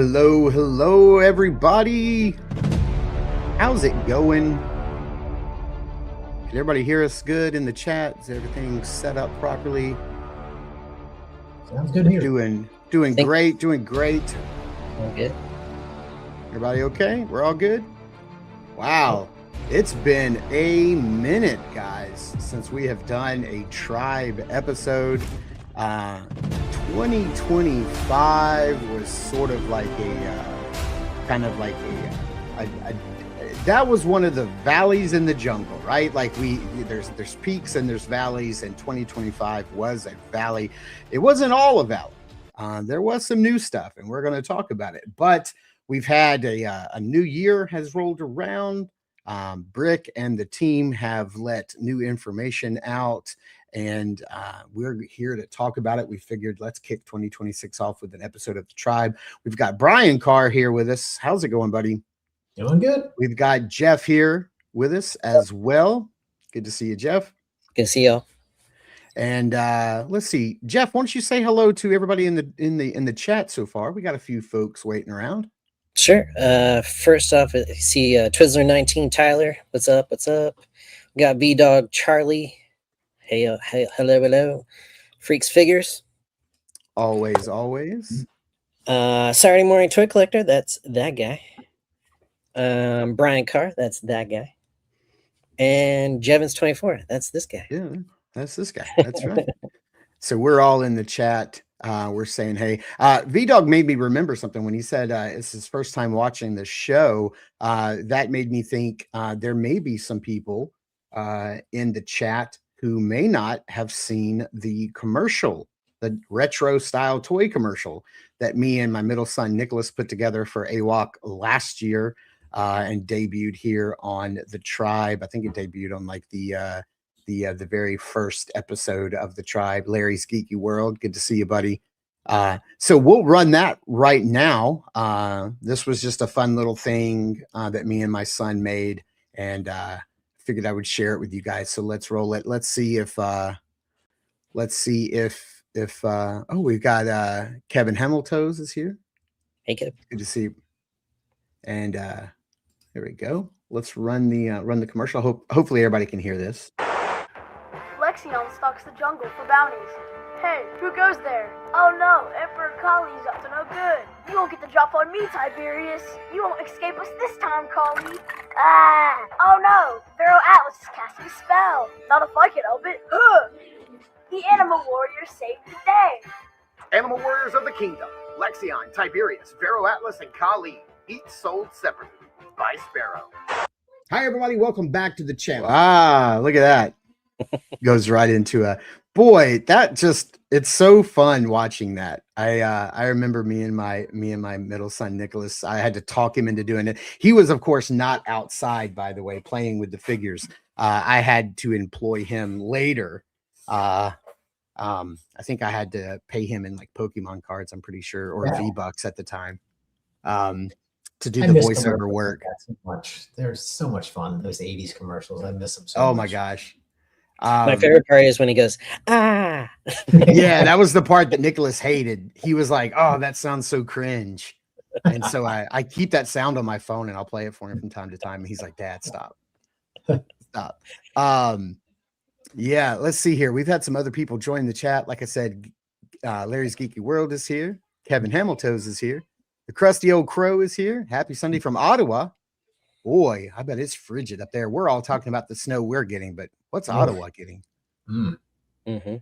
Hello, everybody. How's it going? Can everybody hear us good in the chat? Is everything set up properly? Sounds good here. Doing great. All good. Everybody okay? We're all good? Wow. It's been a minute, guys, since we have done a tribe episode. 2025 was sort of like that was one of the valleys in the jungle, right? Like there's peaks and there's valleys, and 2025 was a valley. It wasn't all a valley. There was some new stuff, and we're going to talk about it. But we've had a new year has rolled around. Brick and the team have let new information out, and we're here to talk about it. We figured let's kick 2026 off with an episode of the tribe. We've got Brian Carr here with us. How's it going, buddy? Doing good. We've got Jeff here with us as well. Good to see you, Jeff. Good to see y'all. And let's see, Jeff, why don't you say hello to everybody in the chat so far? We got a few folks waiting around. Sure. First off, I see Twizzler19 Tyler. What's up? We got V-Dog Charlie. Hey, hello. Freaks Figures. Always. Saturday Morning Toy Collector. That's that guy. Brian Carr. That's that guy. And Jevons24. That's this guy. Yeah, that's this guy. That's right. So we're all in the chat. We're saying, hey, V-Dog made me remember something when he said it's his first time watching the show. That made me think there may be some people in the chat who may not have seen the commercial, the retro style toy commercial that me and my middle son Nicholas put together for AWOC last year and debuted here on the tribe. I think it debuted on like the very first episode of the tribe, Larry's Geeky World. Good to see you, buddy. So we'll run that right now. This was just a fun little thing that me and my son made, and figured I would share it with you guys. So let's roll it. Let's see if oh, we've got Kevin Hamilton is here. Hey, Kev. Good to see you. And here we go. Let's run the commercial. Hopefully everybody can hear this. Legion stalks the jungle for bounties. Hey, who goes there? Oh no, Emperor Kali's up to no good. You won't get the drop on me, Tiberius. You won't escape us this time, Kali. Oh no, Pharaoh Atlas is casting a spell. Not if I can help it. The animal warriors saved the day. Animal warriors of the kingdom. Lexion, Tiberius, Pharaoh Atlas, and Kali. Each sold separately by Spero. Hi everybody, welcome back to the channel. Look at that. Goes right into a boy. It's so fun watching that. I remember me and my middle son Nicholas, I had to talk him into doing it. He was of course not outside, by the way, playing with the figures. I had to employ him later. I think I had to pay him in like Pokemon cards, I'm pretty sure, or V-Bucks at the time, to do the voiceover work. So much. They're so much fun, those 80s commercials. I miss them so much. much. My gosh. My favorite part is when he goes, ah. Yeah, that was the part that Nicholas hated. He was like, oh, that sounds so cringe. And so I keep that sound on my phone and I'll play it for him from time to time. And he's like, Dad, stop. Stop. Yeah, let's see here. We've had some other people join the chat. Like I said, Larry's Geeky World is here. Kevin Hamilton is here. The Crusty Old Crow is here. Happy Sunday from Ottawa. Boy, I bet it's frigid up there. We're all talking about the snow we're getting, but what's Ottawa getting? Mm-hmm.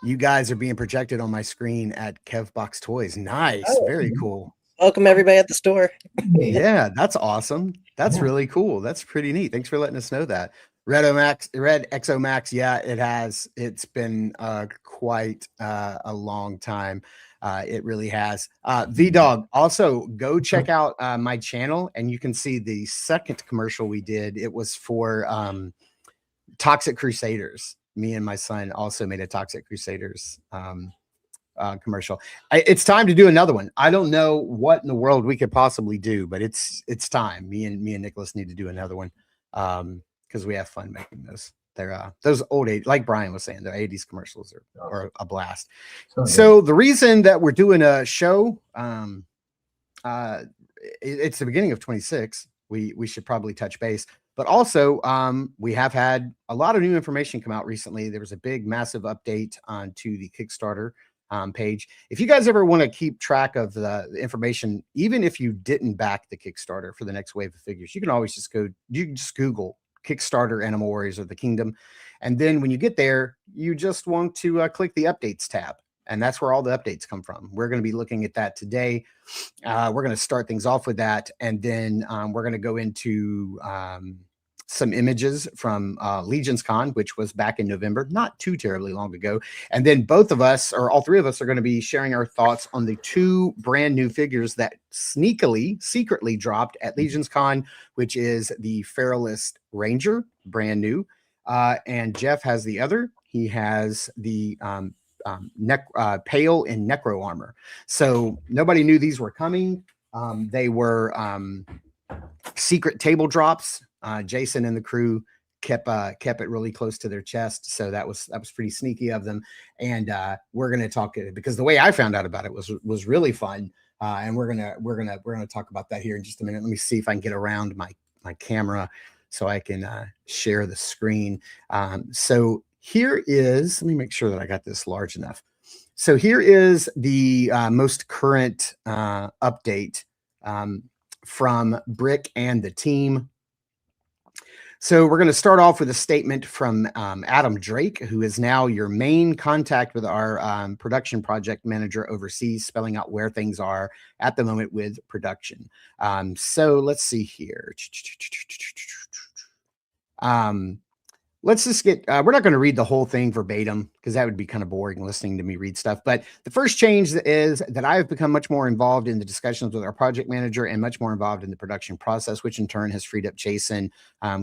You guys are being projected on my screen at Kevbox Toys. Nice. Very cool. Welcome everybody at the store. Yeah, that's awesome. That's really cool. That's pretty neat. Thanks for letting us know that. Red Exomax. Yeah, it has. It's been quite a long time. It really has. V-Dog, also go check out my channel and you can see the second commercial we did. It was for Toxic Crusaders. Me and my son also made a Toxic Crusaders commercial. It's time to do another one. I don't know what in the world we could possibly do, but it's time. Me and Nicholas need to do another one because we have fun making those. They're those old age, like Brian was saying, the 80s commercials are a blast. So the reason that we're doing a show it's the beginning of 26. We should probably touch base. But also, we have had a lot of new information come out recently. There was a big, massive update onto the Kickstarter page. If you guys ever want to keep track of the information, even if you didn't back the Kickstarter for the next wave of figures, you can always just you can just Google Kickstarter Animal Warriors of the Kingdom. And then when you get there, you just want to click the updates tab. And that's where all the updates come from. We're going to be looking at that today. We're going to start things off with that. And then we're going to go into some images from LegionsCon, which was back in November, not too terribly long ago. And then both of us, or all three of us, are going to be sharing our thoughts on the two brand new figures that secretly dropped at LegionsCon, which is the Feralist Ranger, brand new. And Jeff has the other. He has the Pale in Necro armor. So nobody knew these were coming. They were secret table drops. Jason and the crew kept it really close to their chest, so that was pretty sneaky of them. And we're gonna talk, because the way I found out about it was really fun. And we're gonna talk about that here in just a minute. Let me see if I can get around my camera so I can share the screen. So here is, let me make sure that I got this large enough. So here is the most current update from Brick and the team. So we're going to start off with a statement from Adam Drake, who is now your main contact with our production project manager overseas, spelling out where things are at the moment with production. So let's see here. Let's just get, we're not going to read the whole thing verbatim because that would be kind of boring listening to me read stuff. But the first change is that I have become much more involved in the discussions with our project manager and much more involved in the production process, which in turn has freed up Jason,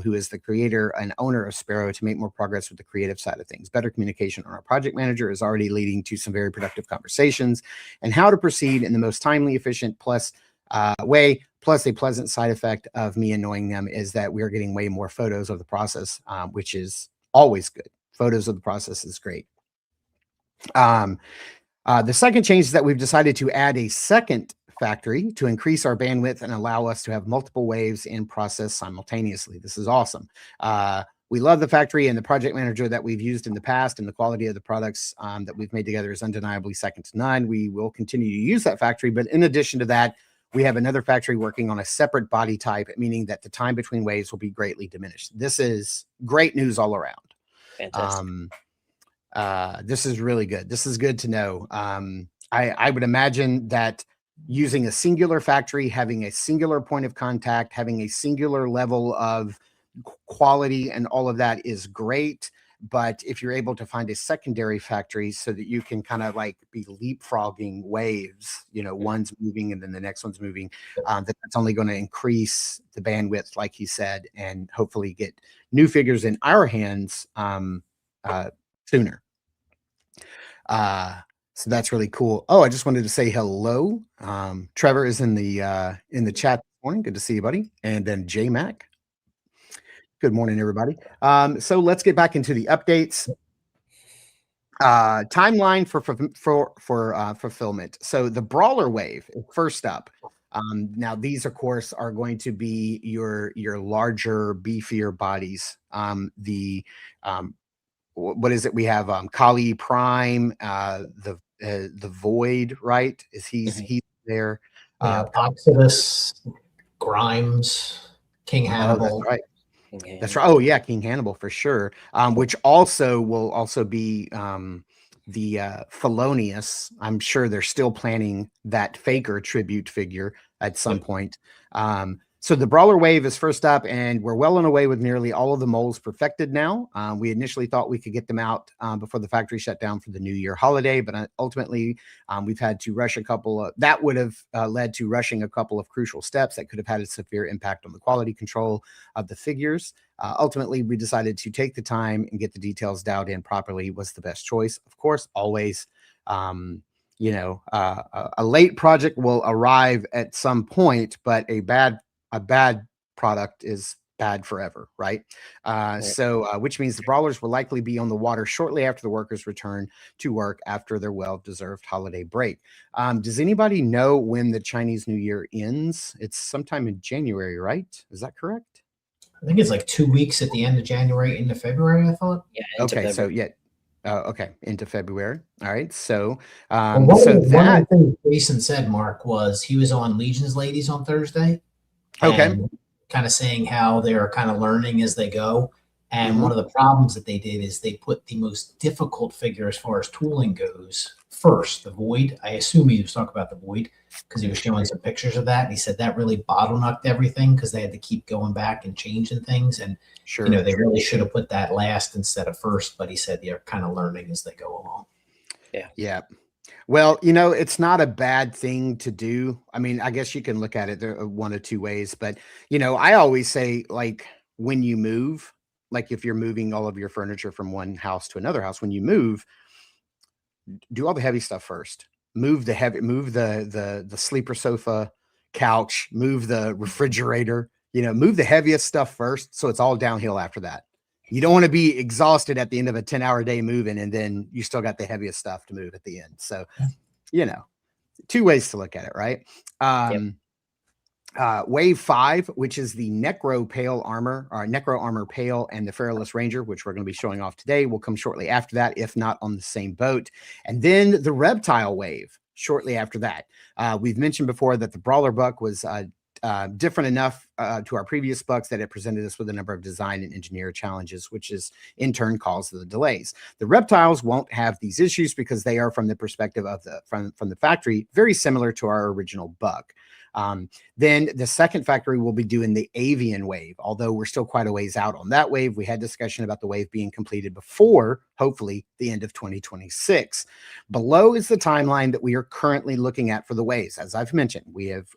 who is the creator and owner of Spero, to make more progress with the creative side of things. Better communication on our project manager is already leading to some very productive conversations and how to proceed in the most timely, efficient, way. Plus, a pleasant side effect of me annoying them is that we are getting way more photos of the process, which is always good. Photos of the process is great. The second change is that we've decided to add a second factory to increase our bandwidth and allow us to have multiple waves in process simultaneously. This is awesome. We love the factory and the project manager that we've used in the past, and the quality of the products that we've made together is undeniably second to none. We will continue to use that factory, but in addition to that, we have another factory working on a separate body type, meaning that the time between waves will be greatly diminished. This is great news all around. Fantastic. This is really good. This is good to know. I would imagine that using a singular factory, having a singular point of contact, having a singular level of quality and all of that is great. But if you're able to find a secondary factory so that you can kind of like be leapfrogging waves, you know, one's moving and then the next one's moving, that's only going to increase the bandwidth, like he said, and hopefully get new figures in our hands sooner. So that's really cool. Oh, I just wanted to say hello. Trevor is in the chat this morning. Good to see you, buddy. And then J Mac. Good morning, everybody. So let's get back into the updates. Timeline for fulfillment. So the Brawler Wave is first up. Now these, of course, are going to be your larger, beefier bodies. What is it? We have Kali Prime, the Void, right? He's there? Oxidus, Grimes, King Hannibal. That's right. That's right. Oh yeah, King Hannibal for sure. Which also will be the Felonious. I'm sure they're still planning that Faker tribute figure at some point. So the Brawler Wave is first up, and we're well on our way with nearly all of the molds perfected now. We initially thought we could get them out before the factory shut down for the New Year holiday, but ultimately we've had to rush a couple of, that would have led to rushing a couple of crucial steps that could have had a severe impact on the quality control of the figures. Ultimately, we decided to take the time and get the details dialed in properly was the best choice. Of course, always, you know, a late project will arrive at some point, but a bad product is bad forever, right? Right. So, which means the brawlers will likely be on the water shortly after the workers return to work after their well-deserved holiday break. Does anybody know when the Chinese New Year ends? It's sometime in January, right? Is that correct? I think it's like 2 weeks at the end of January into February, I thought. Yeah. Into Okay, so February. okay, into February. All right, so Well, one so of that the things Jason said, Mark, was he was on Legion's Ladies on Thursday. okay. And kind of saying how they're kind of learning as they go. And Mhm. one of the problems that they did is they put the most difficult figure as far as tooling goes first, the Void. I assume he was talking about the Void because he was showing some pictures of that. And he said that really bottlenecked everything because they had to keep going back and changing things. And, Sure. you know, they really should have put that last instead of first. But he said they're kind of learning as they go along. Yeah. Well, you know, it's not a bad thing to do. I mean, I guess you can look at it there one of two ways, but you know, I always say like when you move, like if you're moving all of your furniture from one house to another house, when you move, do all the heavy stuff first. Move the sleeper sofa, couch, move the refrigerator, you know, move the heaviest stuff first so it's all downhill after that. You don't want to be exhausted at the end of a 10-hour day moving and then you still got the heaviest stuff to move at the end. So, you know, two ways to look at it, right? Wave 5, which is the Necro Pale Armor, or Necro Armor Pale and the Feralist Ranger, which we're going to be showing off today, will come shortly after that, if not on the same boat. And then the Reptile Wave shortly after that. We've mentioned before that the Brawler Buck was different enough to our previous bucks that it presented us with a number of design and engineer challenges, which is in turn caused the delays. The reptiles won't have these issues because they are from the perspective of from the factory, very similar to our original buck. Then the second factory will be doing the avian wave, although we're still quite a ways out on that wave. We had discussion about the wave being completed before, hopefully, the end of 2026. Below is the timeline that we are currently looking at for the waves. As I've mentioned, we have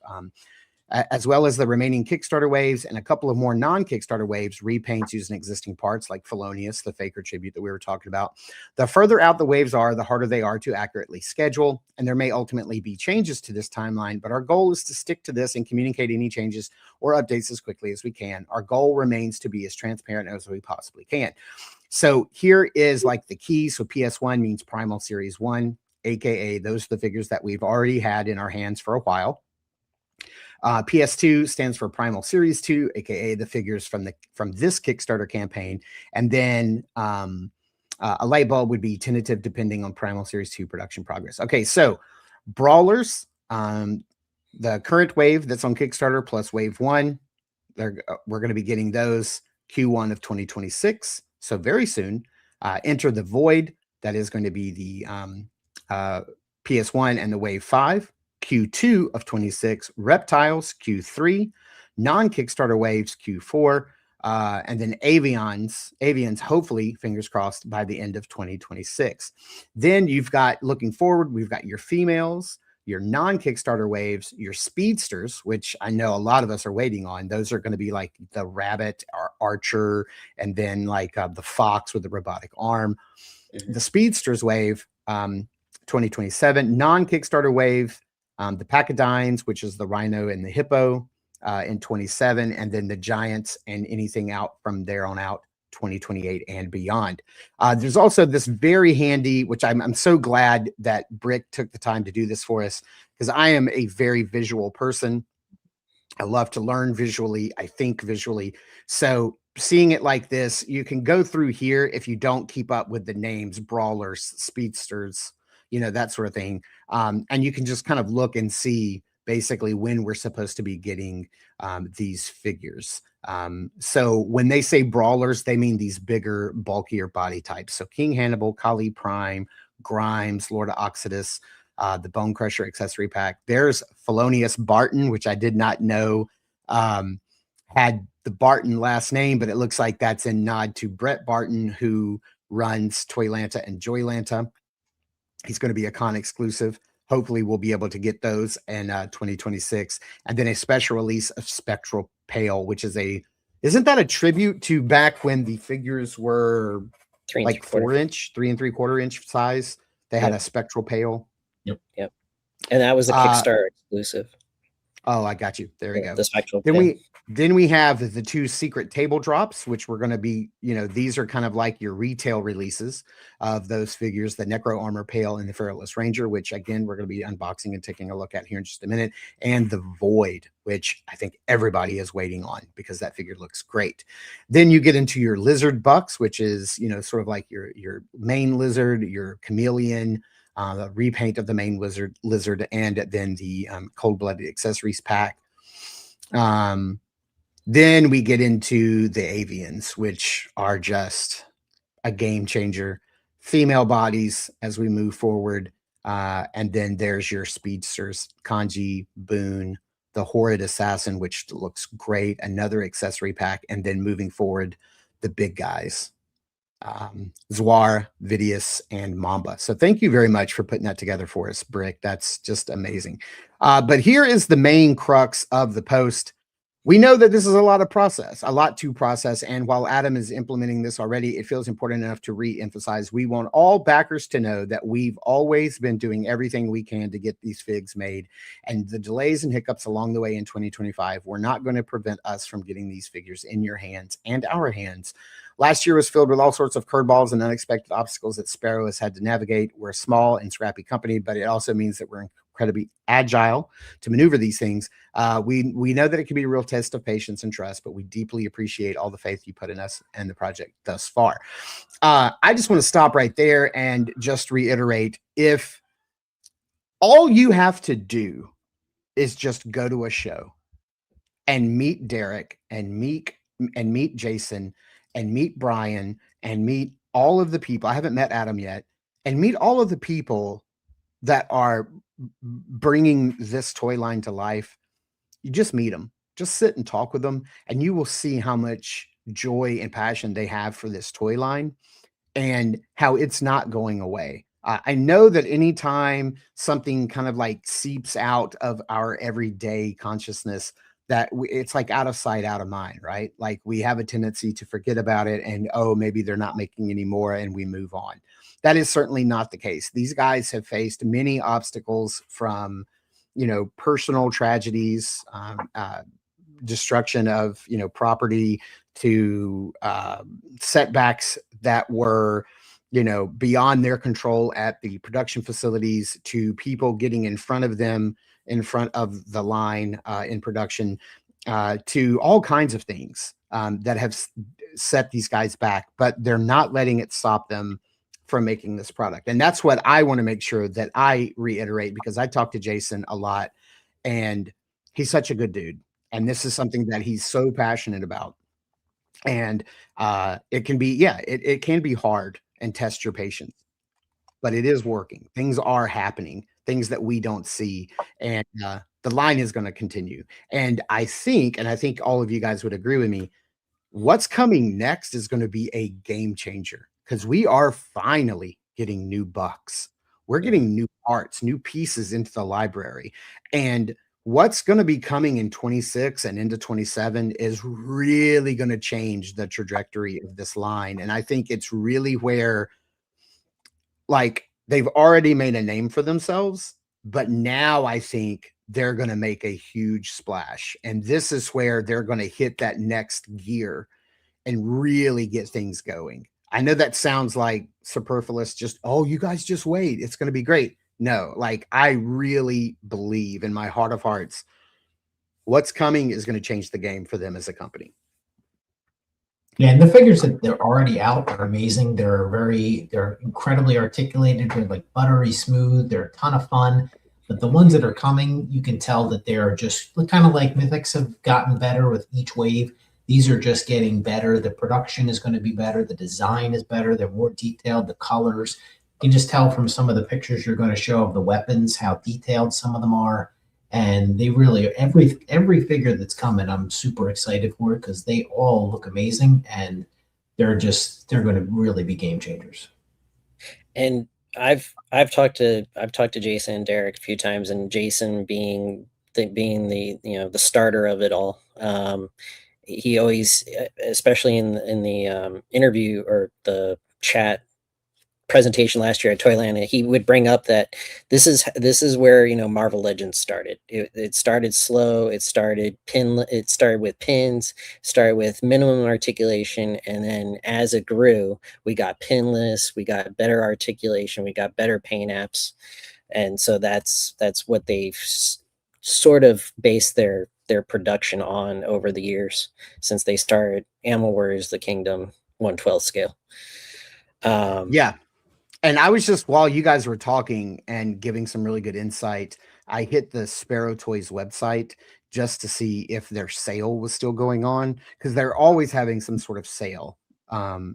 as well as the remaining Kickstarter waves and a couple of more non-Kickstarter waves, repaints using existing parts like Felonious, the Faker tribute that we were talking about. The further out the waves are, the harder they are to accurately schedule, and there may ultimately be changes to this timeline, but our goal is to stick to this and communicate any changes or updates as quickly as we can. Our goal remains to be as transparent as we possibly can. So here is like the key. So PS1 means Primal Series 1, aka those are the figures that we've already had in our hands for a while. PS2 stands for Primal Series 2, aka the figures from this Kickstarter campaign, and then a light bulb would be tentative depending on Primal Series 2 production progress. Okay, so Brawlers, the current wave that's on Kickstarter plus Wave 1, we're going to be getting those Q1 of 2026, so very soon. Enter the Void, that is going to be the PS1 and the Wave 5. Q2 of 26, Reptiles, Q3, non-Kickstarter waves, Q4, and then Avians, hopefully, fingers crossed, by the end of 2026. Then you've got, looking forward, we've got your females, your non-Kickstarter waves, your speedsters, which I know a lot of us are waiting on. Those are going to be like the Rabbit or Archer, and then like the Fox with the robotic arm. The speedsters wave, 2027, non-Kickstarter wave, the Pachydynes, which is the Rhino and the Hippo, in 27, and then the Giants and anything out from there on out, 2028 and beyond. There's also this very handy, which I'm so glad that Brick took the time to do this for us, because I am a very visual person. I love to learn visually. I think visually. So seeing it like this, you can go through here if you don't keep up with the names, Brawlers, Speedsters, you know, that sort of thing. And you can just kind of look and see basically when we're supposed to be getting these figures. So when they say Brawlers, they mean these bigger, bulkier body types. So King Hannibal, Kali Prime, Grimes, Lord of Oxidus, the Bone Crusher accessory pack. There's Felonious Barton, which I did not know had the Barton last name, but it looks like that's in nod to Brett Barton, who runs Toylanta and Joylanta. He's going to be a con exclusive. Hopefully we'll be able to get those in 2026. And then a special release of Spectral Pale, which is isn't that a tribute to back when the figures were 3 like 4-inch, 3 3/4 inch size? They had a Spectral Pale. Yep. And that was a Kickstarter exclusive. Oh, I got you. There we go. The spectral Then pin. we have the 2 secret table drops, which we're going to be, these are kind of like your retail releases of those figures, the Necro Armor Pale and the Feralist Ranger, which again, we're going to be unboxing and taking a look at here in just a minute, and the Void, which I think everybody is waiting on because that figure looks great. Then you get into your Lizard Bucks, which is, sort of like your main lizard, your chameleon, the repaint of the main lizard, and then the cold-blooded accessories pack. Then we get into the avians, which are just a game changer. Female bodies as we move forward. And then there's your speedsters, Kanji, Boone, the Horrid Assassin, which looks great, another accessory pack. And then moving forward, the big guys, Zwar, Vidius, and Mamba. So thank you very much for putting that together for us, Brick. That's just amazing. But here is the main crux of the post. We know that this is a lot to process. And while Adam is implementing this already, it feels important enough to re-emphasize. We want all backers to know that we've always been doing everything we can to get these figs made. And the delays and hiccups along the way in 2025 were not going to prevent us from getting these figures in your hands and our hands. Last year was filled with all sorts of curveballs and unexpected obstacles that Spero has had to navigate. We're a small and scrappy company, but it also means that we're incredibly agile to maneuver these things. We know that it can be a real test of patience and trust, but we deeply appreciate all the faith you put in us and the project thus far. I just want to stop right there and just reiterate, if all you have to do is just go to a show and meet Derek and meet Jason and meet Brian and meet all of the people. I haven't met Adam yet, and meet all of the people that are bringing this toy line to life. You just meet them, just sit and talk with them, and you will see how much joy and passion they have for this toy line and how it's not going away. I know that anytime something kind of like seeps out of our everyday consciousness, that it's like out of sight, out of mind, right? Like we have a tendency to forget about it and, oh, maybe they're not making any more, and we move on. That is certainly not the case. These guys have faced many obstacles, from, personal tragedies, destruction of, property, to setbacks that were, beyond their control at the production facilities, to people getting in front of them, in front of the line in production, to all kinds of things that have set these guys back, but they're not letting it stop them from making this product. And that's what I want to make sure that I reiterate, because I talk to Jason a lot and he's such a good dude. And this is something that he's so passionate about. And it can be, it can be hard and test your patience, but it is working. Things are happening, things that we don't see. And the line is going to continue. And I think all of you guys would agree with me, what's coming next is going to be a game changer, because we are finally getting new bucks. We're getting new parts, new pieces into the library. And what's going to be coming in 26 and into 27 is really going to change the trajectory of this line. And I think it's really where, like, they've already made a name for themselves, but now I think they're going to make a huge splash. And this is where they're going to hit that next gear and really get things going. I know that sounds like superfluous, just, oh, you guys just wait, it's going to be great. No, like, I really believe in my heart of hearts, what's coming is going to change the game for them as a company. Yeah, and the figures that they're already out are amazing. They're incredibly articulated. They're like buttery smooth. They're a ton of fun. But the ones that are coming, you can tell that they're just kind of like Mythics have gotten better with each wave. These are just getting better. The production is going to be better. The design is better. They're more detailed. The colors, you can just tell from some of the pictures you're going to show of the weapons how detailed some of them are. And they really, every figure that's coming, I'm super excited for it, because they all look amazing, and they're going to really be game changers. And I've talked to Jason and Derek a few times, and Jason being the starter of it all. He always, especially in the interview or the chat presentation last year at Toyland, he would bring up that this is where, you know, Marvel Legends started. It started slow. It started with pins, started with minimum articulation, and then as it grew, we got pinless, we got better articulation, we got better paint apps, and so that's what they've sort of based their production on over the years since they started Animal Warriors: The Kingdom 1/12 scale. Yeah. And I was just, while you guys were talking and giving some really good insight, I hit the Spero Toys website just to see if their sale was still going on, because they're always having some sort of sale.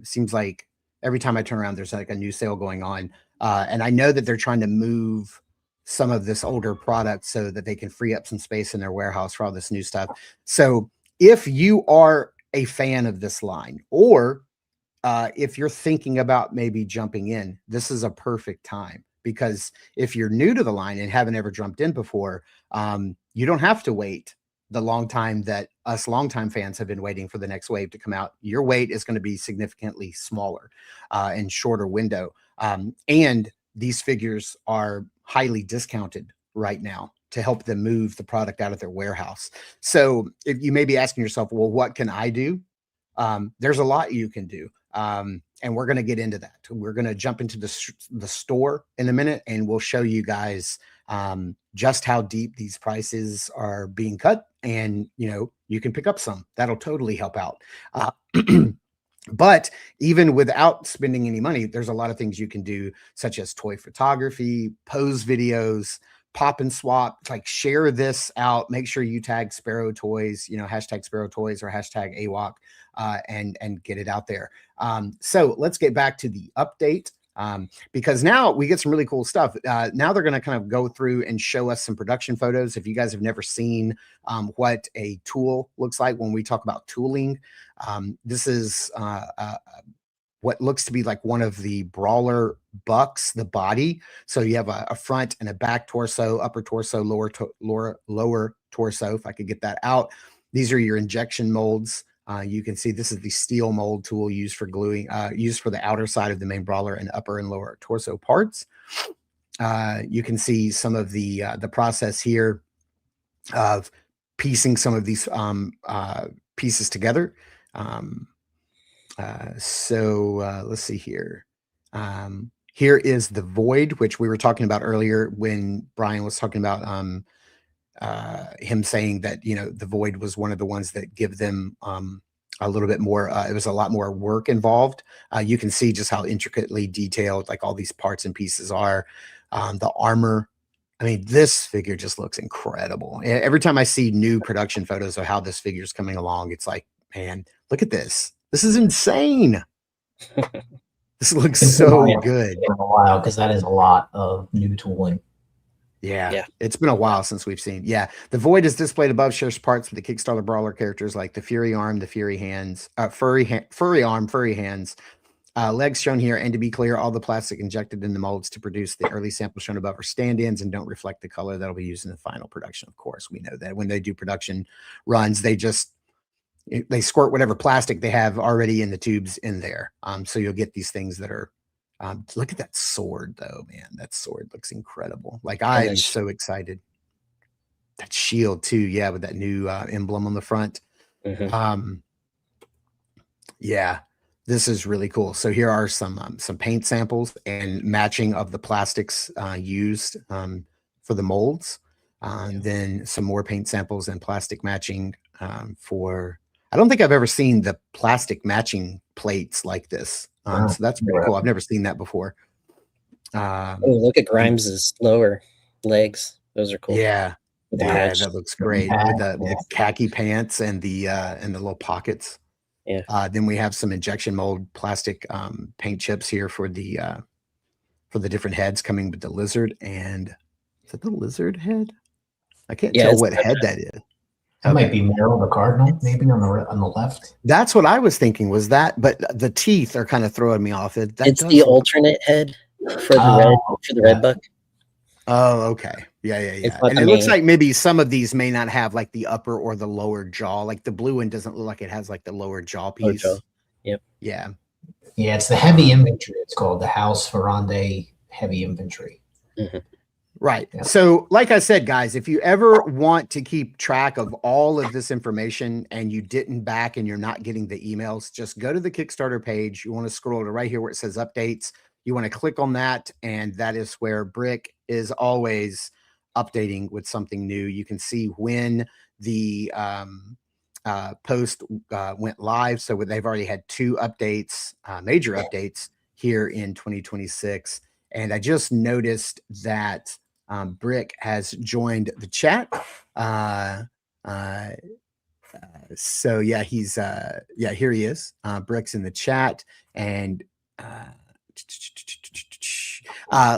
Seems like every time I turn around, there's like a new sale going on. And I know that they're trying to move some of this older product so that they can free up some space in their warehouse for all this new stuff. So if you are a fan of this line, or if you're thinking about maybe jumping in, this is a perfect time, because if you're new to the line and haven't ever jumped in before, you don't have to wait the long time that us longtime fans have been waiting for the next wave to come out. Your wait is going to be significantly smaller and shorter window. And these figures are highly discounted right now to help them move the product out of their warehouse. So if you may be asking yourself, well, what can I do? There's a lot you can do. And we're going to get into that. We're going to jump into the store in a minute, and we'll show you guys just how deep these prices are being cut. And, you know, you can pick up some. That'll totally help out. But even without spending any money, there's a lot of things you can do, such as toy photography, pose videos, pop and swap, like share this out. Make sure you tag Spero Toys, you know, hashtag Spero Toys or hashtag AWOC, and get it out there. So let's get back to the update, because now we get some really cool stuff. Now they're going to kind of go through and show us some production photos. If you guys have never seen what a tool looks like when we talk about tooling, this is what looks to be like one of the brawler bucks, the body. So you have a front and a back torso, upper torso, lower torso, if I could get that out. These are your injection molds. You can see this is the steel mold tool used for gluing, used for the outer side of the main brawler and upper and lower torso parts. You can see some of the process here of piecing some of these pieces together. Let's see here. Here is the void, which we were talking about earlier when Brian was talking about him saying that, you know, the void was one of the ones that give them a little bit more, it was a lot more work involved. You can see just how intricately detailed like all these parts and pieces are. The armor, I mean, this figure just looks incredible. Every time I see new production photos of how this figure is coming along, it's like, man, look at this. This is insane. This looks so good. In a while, because that is a lot of new tooling. Yeah, it's been a while since we've seen. Yeah, the void is displayed above, shares parts with the Kickstarter brawler characters like the Fury arm, the Fury hands, furry arm, furry hands, legs shown here. And to be clear, all the plastic injected in the molds to produce the early samples shown above are stand-ins and don't reflect the color that'll be used in the final production. Of course, we know that when they do production runs, they squirt whatever plastic they have already in the tubes in there. So you'll get these things that are, look at that sword though, man, that sword looks incredible. Like I'm so excited. That shield too. Yeah. With that new emblem on the front. Mm-hmm. Yeah, this is really cool. So here are some paint samples and matching of the plastics used for the molds. Then some more paint samples and plastic matching for, I don't think I've ever seen the plastic matching plates like this. So that's pretty cool. I've never seen that before. Look at Grimes's lower legs. Those are cool. Yeah. Yeah, that looks great with the khaki pants and the little pockets. Yeah. Then we have some injection mold plastic paint chips here for the different heads coming with the lizard. And is it the lizard head? I can't tell what head that is. That might be Meryl the Cardinal, maybe on the left. That's what I was thinking was that, but the teeth are kind of throwing me off. It's the alternate head for the red buck. Oh, okay. Yeah. And it looks like maybe some of these may not have like the upper or the lower jaw. Like the blue one doesn't look like it has like the lower jaw piece. Yep. Yeah. Yeah, it's the heavy infantry. It's called the House Ferrande Heavy Infantry. Right. Yeah. So, like I said, guys, if you ever want to keep track of all of this information and you didn't back and you're not getting the emails, just go to the Kickstarter page. You want to scroll to right here where it says updates. You want to click on that, and that is where Brick is always updating with something new. You can see when the post went live. So they've already had 2 updates, major updates here in 2026. And I just noticed that Brick has joined the chat. So yeah, he's yeah, here he is. Brick's in the chat, and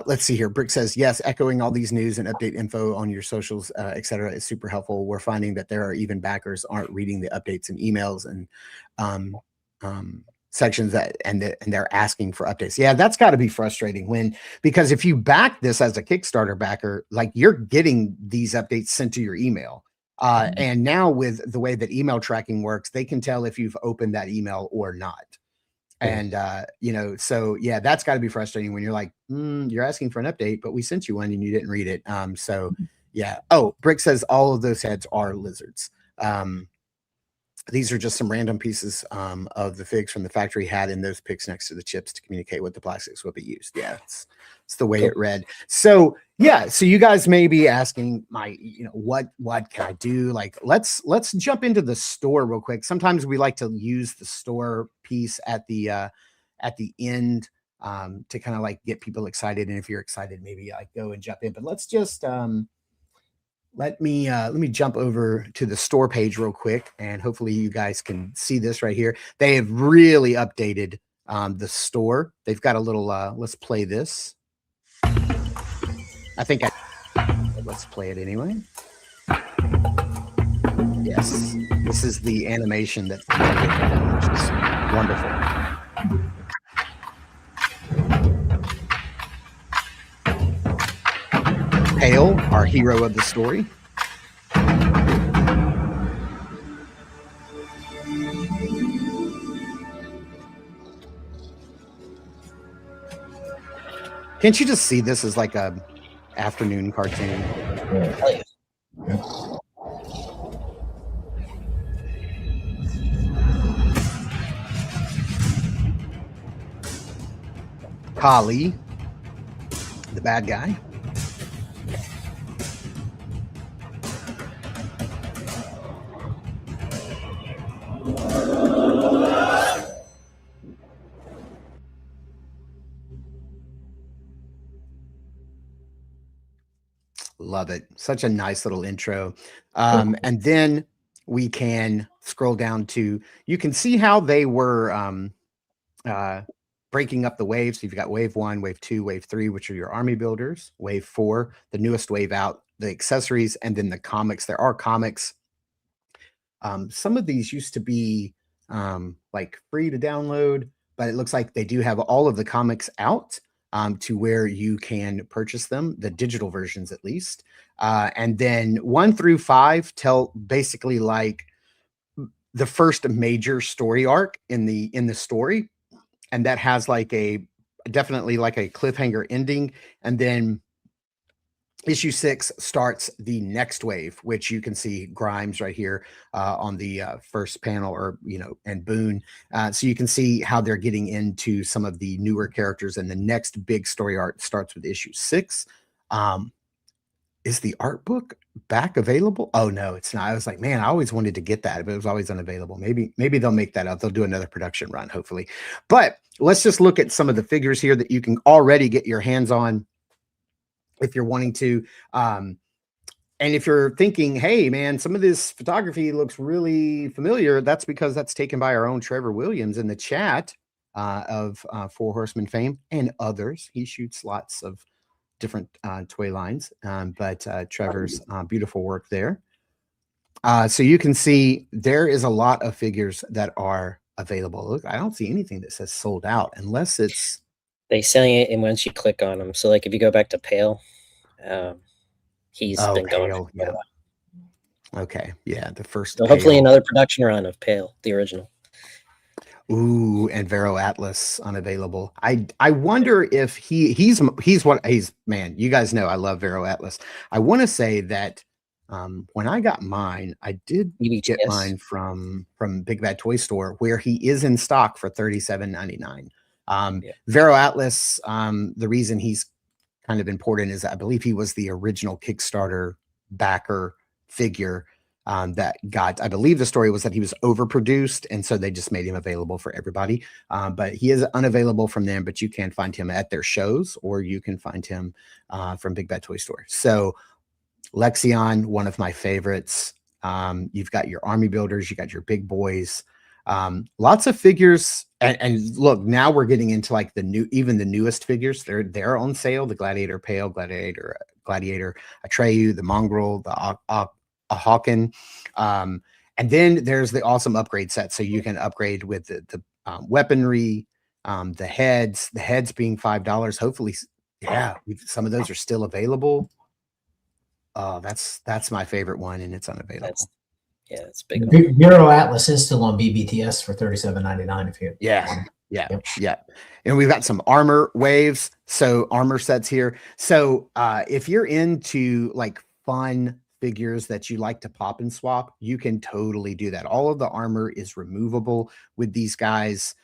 let's see here. Brick says, yes, echoing all these news and update info on your socials, etc. is super helpful. We're finding that there are even backers aren't reading the updates and emails and sections that and they're asking for updates. Yeah, that's got to be frustrating because if you back this as a Kickstarter backer, like you're getting these updates sent to your email. And now with the way that email tracking works, they can tell if you've opened that email or not. And, so yeah, that's gotta be frustrating when you're like, you're asking for an update, but we sent you one and you didn't read it. So yeah. Oh, Brick says all of those heads are lizards. These are just some random pieces of the figs from the factory had in those picks next to the chips to communicate what the plastics will be used. Yeah, it's the way it read. So yeah, so you guys may be asking what can I do? Like, let's jump into the store real quick. Sometimes we like to use the store piece at the end to kind of like get people excited. And if you're excited, maybe like go and jump in. But let's just let me jump over to the store page real quick, and hopefully you guys can see this right here. They have really updated the store. They've got a little let's play this. I think let's play it anyway. Yes, this is the animation that which is wonderful. Hale, our hero of the story. Can't you just see this as like a afternoon cartoon? Kali, the bad guy. Love it. Such a nice little intro. And then we can scroll down to, you can see how they were breaking up the waves. So you've got wave 1, wave 2, wave 3, which are your army builders, wave 4, the newest wave out, the accessories, and then the comics. There are comics. Some of these used to be like free to download, but it looks like they do have all of the comics out to where you can purchase them, the digital versions at least. And then 1 through 5 tell basically like the first major story arc in the story. And that has like definitely like a cliffhanger ending. And then issue 6 starts the next wave, which you can see Grimes right here on the first panel, or and Boone. So you can see how they're getting into some of the newer characters, and the next big story arc starts with issue 6. Is the art book back available? Oh no, it's not. I was like, man, I always wanted to get that, but it was always unavailable. Maybe they'll make that up. They'll do another production run, hopefully. But let's just look at some of the figures here that you can already get your hands on if you're wanting to. And if you're thinking, hey man, some of this photography looks really familiar, that's because that's taken by our own Trevor Williams in the chat of Four Horsemen fame and others. He shoots lots of different toy lines, but Trevor's beautiful work there. So you can see there is a lot of figures that are available. Look, I don't see anything that says sold out unless it's they selling it, and once you click on them, so like if you go back to Pale, he's been going. Hale, yeah. Okay, yeah, the first. So hopefully another production run of Pale, the original. Ooh, and Vero Atlas unavailable. I wonder if he's man, you guys know I love Vero Atlas. I want to say that when I got mine, I did get EBTS. mine from Big Bad Toy Store, where he is in stock for $37.99. Vero Atlas, the reason he's kind of important is I believe he was the original Kickstarter backer figure that got, I believe the story was that he was overproduced, and so they just made him available for everybody. But he is unavailable from them, but you can find him at their shows, or you can find him from Big Bad Toy Store. So Lexion, one of my favorites. You've got your army builders, you got your big boys, lots of figures. And look, now we're getting into like even the newest figures. They're on sale. The Gladiator Pale, Gladiator Atreyu, the Mongrel, the Hawken. And then there's the awesome upgrade set. So you can upgrade with the weaponry, the heads being $5. Hopefully, yeah, some of those are still available. Oh, that's my favorite one, and it's unavailable. It's big. Vero Atlas is still on BBTS for $37.99 if you. Yeah. And we've got some armor waves, so armor sets here. So if you're into like fun figures that you like to pop and swap, you can totally do that. All of the armor is removable with these guys.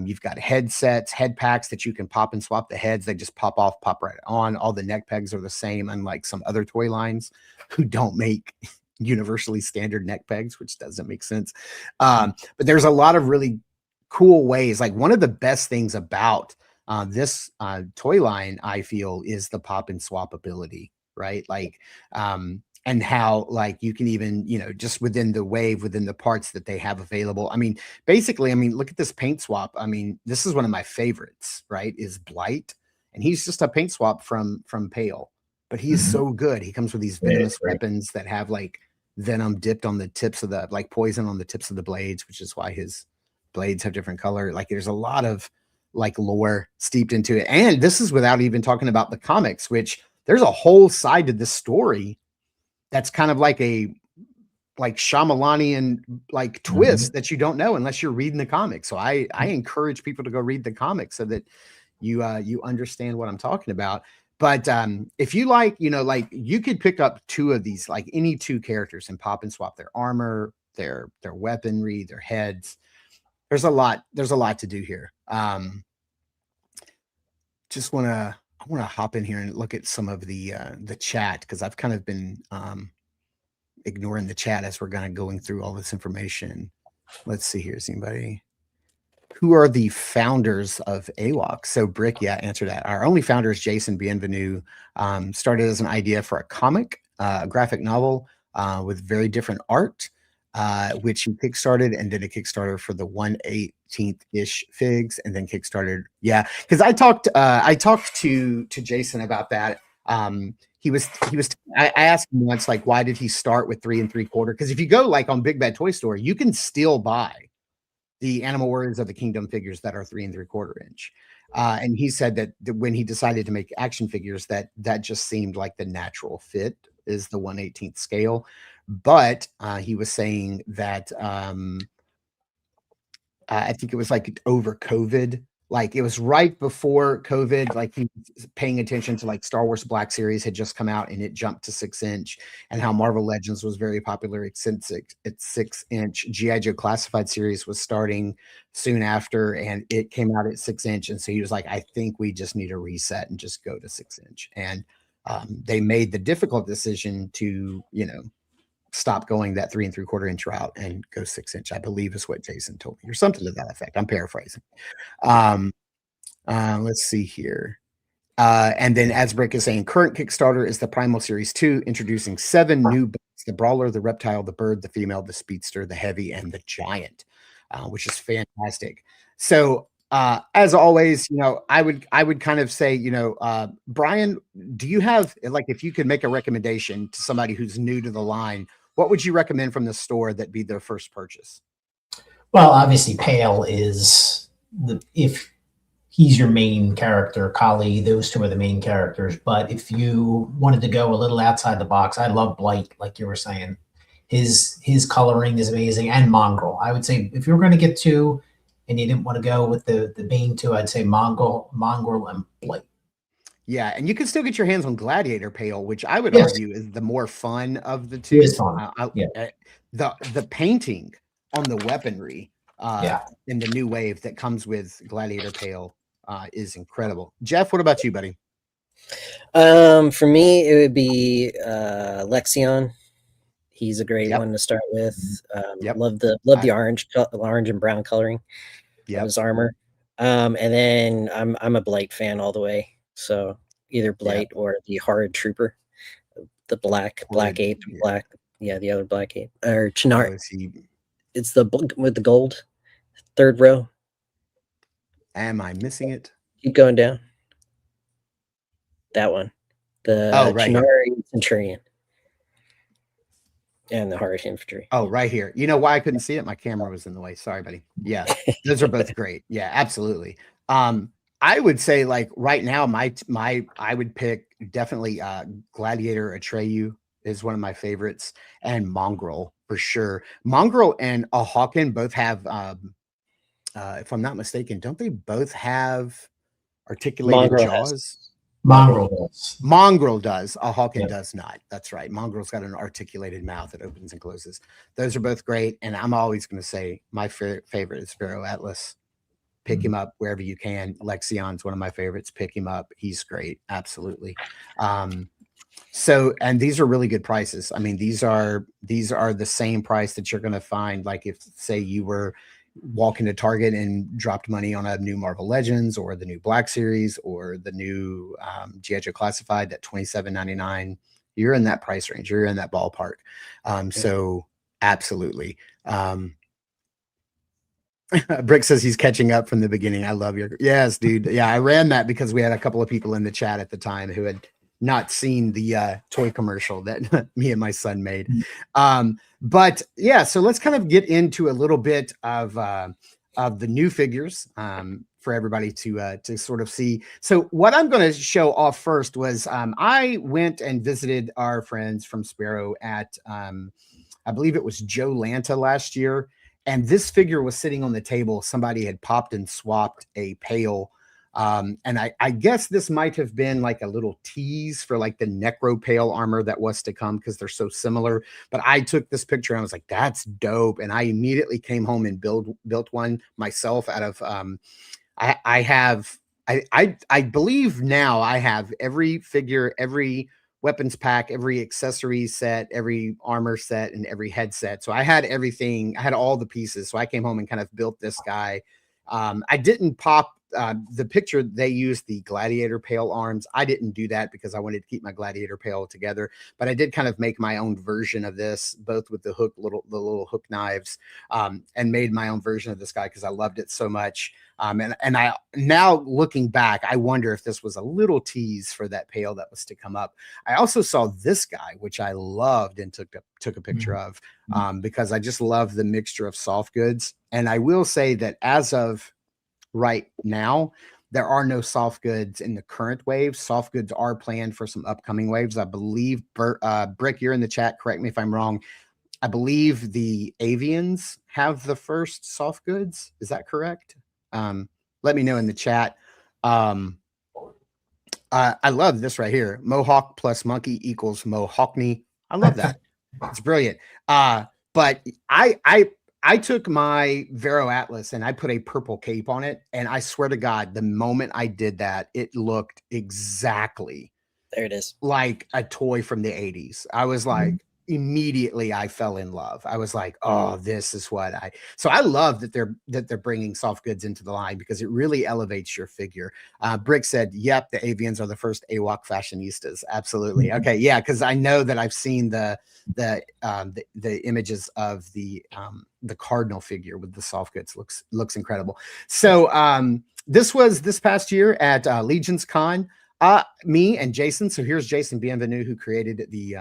You've got headsets, head packs that you can pop and swap the heads. They just pop off, pop right on. All the neck pegs are the same, unlike some other toy lines who don't make universally standard neck pegs, which doesn't make sense. But there's a lot of really cool ways. Like one of the best things about this toy line, I feel, is the pop and swap ability, right? Like, and how like you can even, just within the wave, within the parts that they have available. I mean, basically, look at this paint swap. This is one of my favorites, right? Is Blight. And he's just a paint swap from Pale, but he's so good. He comes with these venomous weapons that have like venom dipped on the tips of the, like poison on the tips of the blades, which is why his blades have different color. Like there's a lot of like lore steeped into it. And this is without even talking about the comics, which there's a whole side to this story that's kind of like a Shyamalanian like twist that you don't know unless you're reading the comics. So I encourage people to go read the comics so that you understand what I'm talking about. But if you like, like you could pick up two of these, like any two characters, and pop and swap their armor, their weaponry, their heads. There's a lot to do here. I want to hop in here and look at some of the chat, because I've kind of been ignoring the chat as we're going through all this information. Let's see here. Is anybody? Who are the founders of AWOC? So Brick, answer that. Our only founder is Jason Bienvenu. Started as an idea for a comic, a graphic novel with very different art, which he kickstarted and did a Kickstarter for the 1/18-ish figs, and then kickstarted. Yeah, because I talked to Jason about that. I asked him once, like, why did he start with 3 3/4? Because if you go like on Big Bad Toy Store, you can still buy the Animal Warriors of the Kingdom figures that are 3 3/4 inch. And he said that when he decided to make action figures, that just seemed like the natural fit is the 1/18 scale. But he was saying that I think it was like over COVID, like it was right before COVID, like he was paying attention to like Star Wars Black Series had just come out and it jumped to 6-inch, and how Marvel Legends was very popular at 6-inch. G.I. Joe Classified series was starting soon after, and it came out at 6-inch. And so he was like, I think we just need a reset and just go to 6-inch. And they made the difficult decision to, stop going that 3 3/4 inch route and go 6-inch, I believe is what Jason told me, or something to that effect. I'm paraphrasing. Let's see here. And then as Brick is saying, current Kickstarter is the Primal Series 2, introducing 7 new builds: the Brawler, the Reptile, the Bird, the Female, the Speedster, the Heavy, and the Giant, which is fantastic. So as always, I would kind of say, Brian, do you have, like, if you could make a recommendation to somebody who's new to the line, what would you recommend from the store that be their first purchase? Well, obviously Pale is if he's your main character. Kali, those two are the main characters. But if you wanted to go a little outside the box, I love Blight, like you were saying. His coloring is amazing, and Mongrel. I would say if you're going to get two, and you didn't want to go with the main two, I'd say mongrel, and blight. Yeah, and you can still get your hands on Gladiator Pale, which I would Yes. argue is the more fun of the two. It is fun. Yeah. The painting on the weaponry Yeah. in the new wave that comes with Gladiator Pale is incredible. Jeff, what about you, buddy? For me, it would be Lexion. He's a great one to start with. Love the orange and brown coloring of his armor. And then I'm a Blight fan all the way. So either Blight or the Horrid Trooper, the black ape, the other black ape, or Chinar. It's the with the gold, third row. Am I missing it? Keep going down. That one, the Chinari Centurion, and the Horrid Infantry. Oh, right here. You know why I couldn't see it? My camera was in the way. Sorry, buddy. Yeah, those are both great. Yeah, absolutely. I would say like right now, I would pick definitely Gladiator Atreyu is one of my favorites, and Mongrel for sure. Mongrel and a Hawken both have, if I'm not mistaken, don't they both have articulated jaws? Mongrel does. Mongrel does. A Hawken does not. That's right. Mongrel's got an articulated mouth that opens and closes. Those are both great, and I'm always going to say my favorite is Spero Atlas. Pick him up wherever you can. Lexion's one of my favorites. Pick him up. He's great. Absolutely. So, and these are really good prices. I mean, these are the same price that you're going to find. Like if say you were walking to Target and dropped money on a new Marvel Legends or the new Black Series or the new G.I. Joe Classified at $27.99, you're in that price range. You're in that ballpark. So absolutely. Brick says he's catching up from the beginning. I love your yes, dude. Yeah, I ran that because we had a couple of people in the chat at the time who had not seen the toy commercial that me and my son made. But yeah, so let's kind of get into a little bit of the new figures for everybody to sort of see. So what I'm going to show off first was I went and visited our friends from Spero at I believe it was Joe Lanta last year. And this figure was sitting on the table. Somebody had popped and swapped a Pale. And I guess this might have been like a little tease for like the Necro Pale armor that was to come because they're so similar. But I took this picture and I was like, that's dope. And I immediately came home and built one myself out of I believe now I have every figure, every weapons pack, every accessory set, every armor set, and every headset. So I had everything. I had all the pieces. So I came home and kind of built this guy. I didn't pop the picture. They used the Gladiator Pale arms. I didn't do that because I wanted to keep my Gladiator Pale together. But I did kind of make my own version of this, both with the little hook knives, and made my own version of this guy because I loved it so much. And I now looking back, I wonder if this was a little tease for that Pale that was to come up. I also saw this guy, which I loved and took a picture of because I just love the mixture of soft goods. And I will say that as of right now, there are no soft goods in the current wave. Soft goods are planned for some upcoming waves. I believe, Brick, you're in the chat. Correct me if I'm wrong. I believe the Avians have the first soft goods. Is that correct? Let me know in the chat. I love this right here. Mohawk plus monkey equals Mohawkney. I love that. It's brilliant. But I took my Vero Atlas and I put a purple cape on it. And I swear to God, the moment I did that, it looked exactly there it is, like a toy from the 80s. I was like, immediately I fell in love. I was like, oh, this is what so I love that they're bringing soft goods into the line because it really elevates your figure. Brick said, yep, the Avians are the first AWOC fashionistas. Absolutely. Okay. Yeah. Cause I know that I've seen the images of the Cardinal figure with the soft goods. Looks incredible. So this was this past year at LegionsCon. Me and Jason. So here's Jason Bienvenu, who created the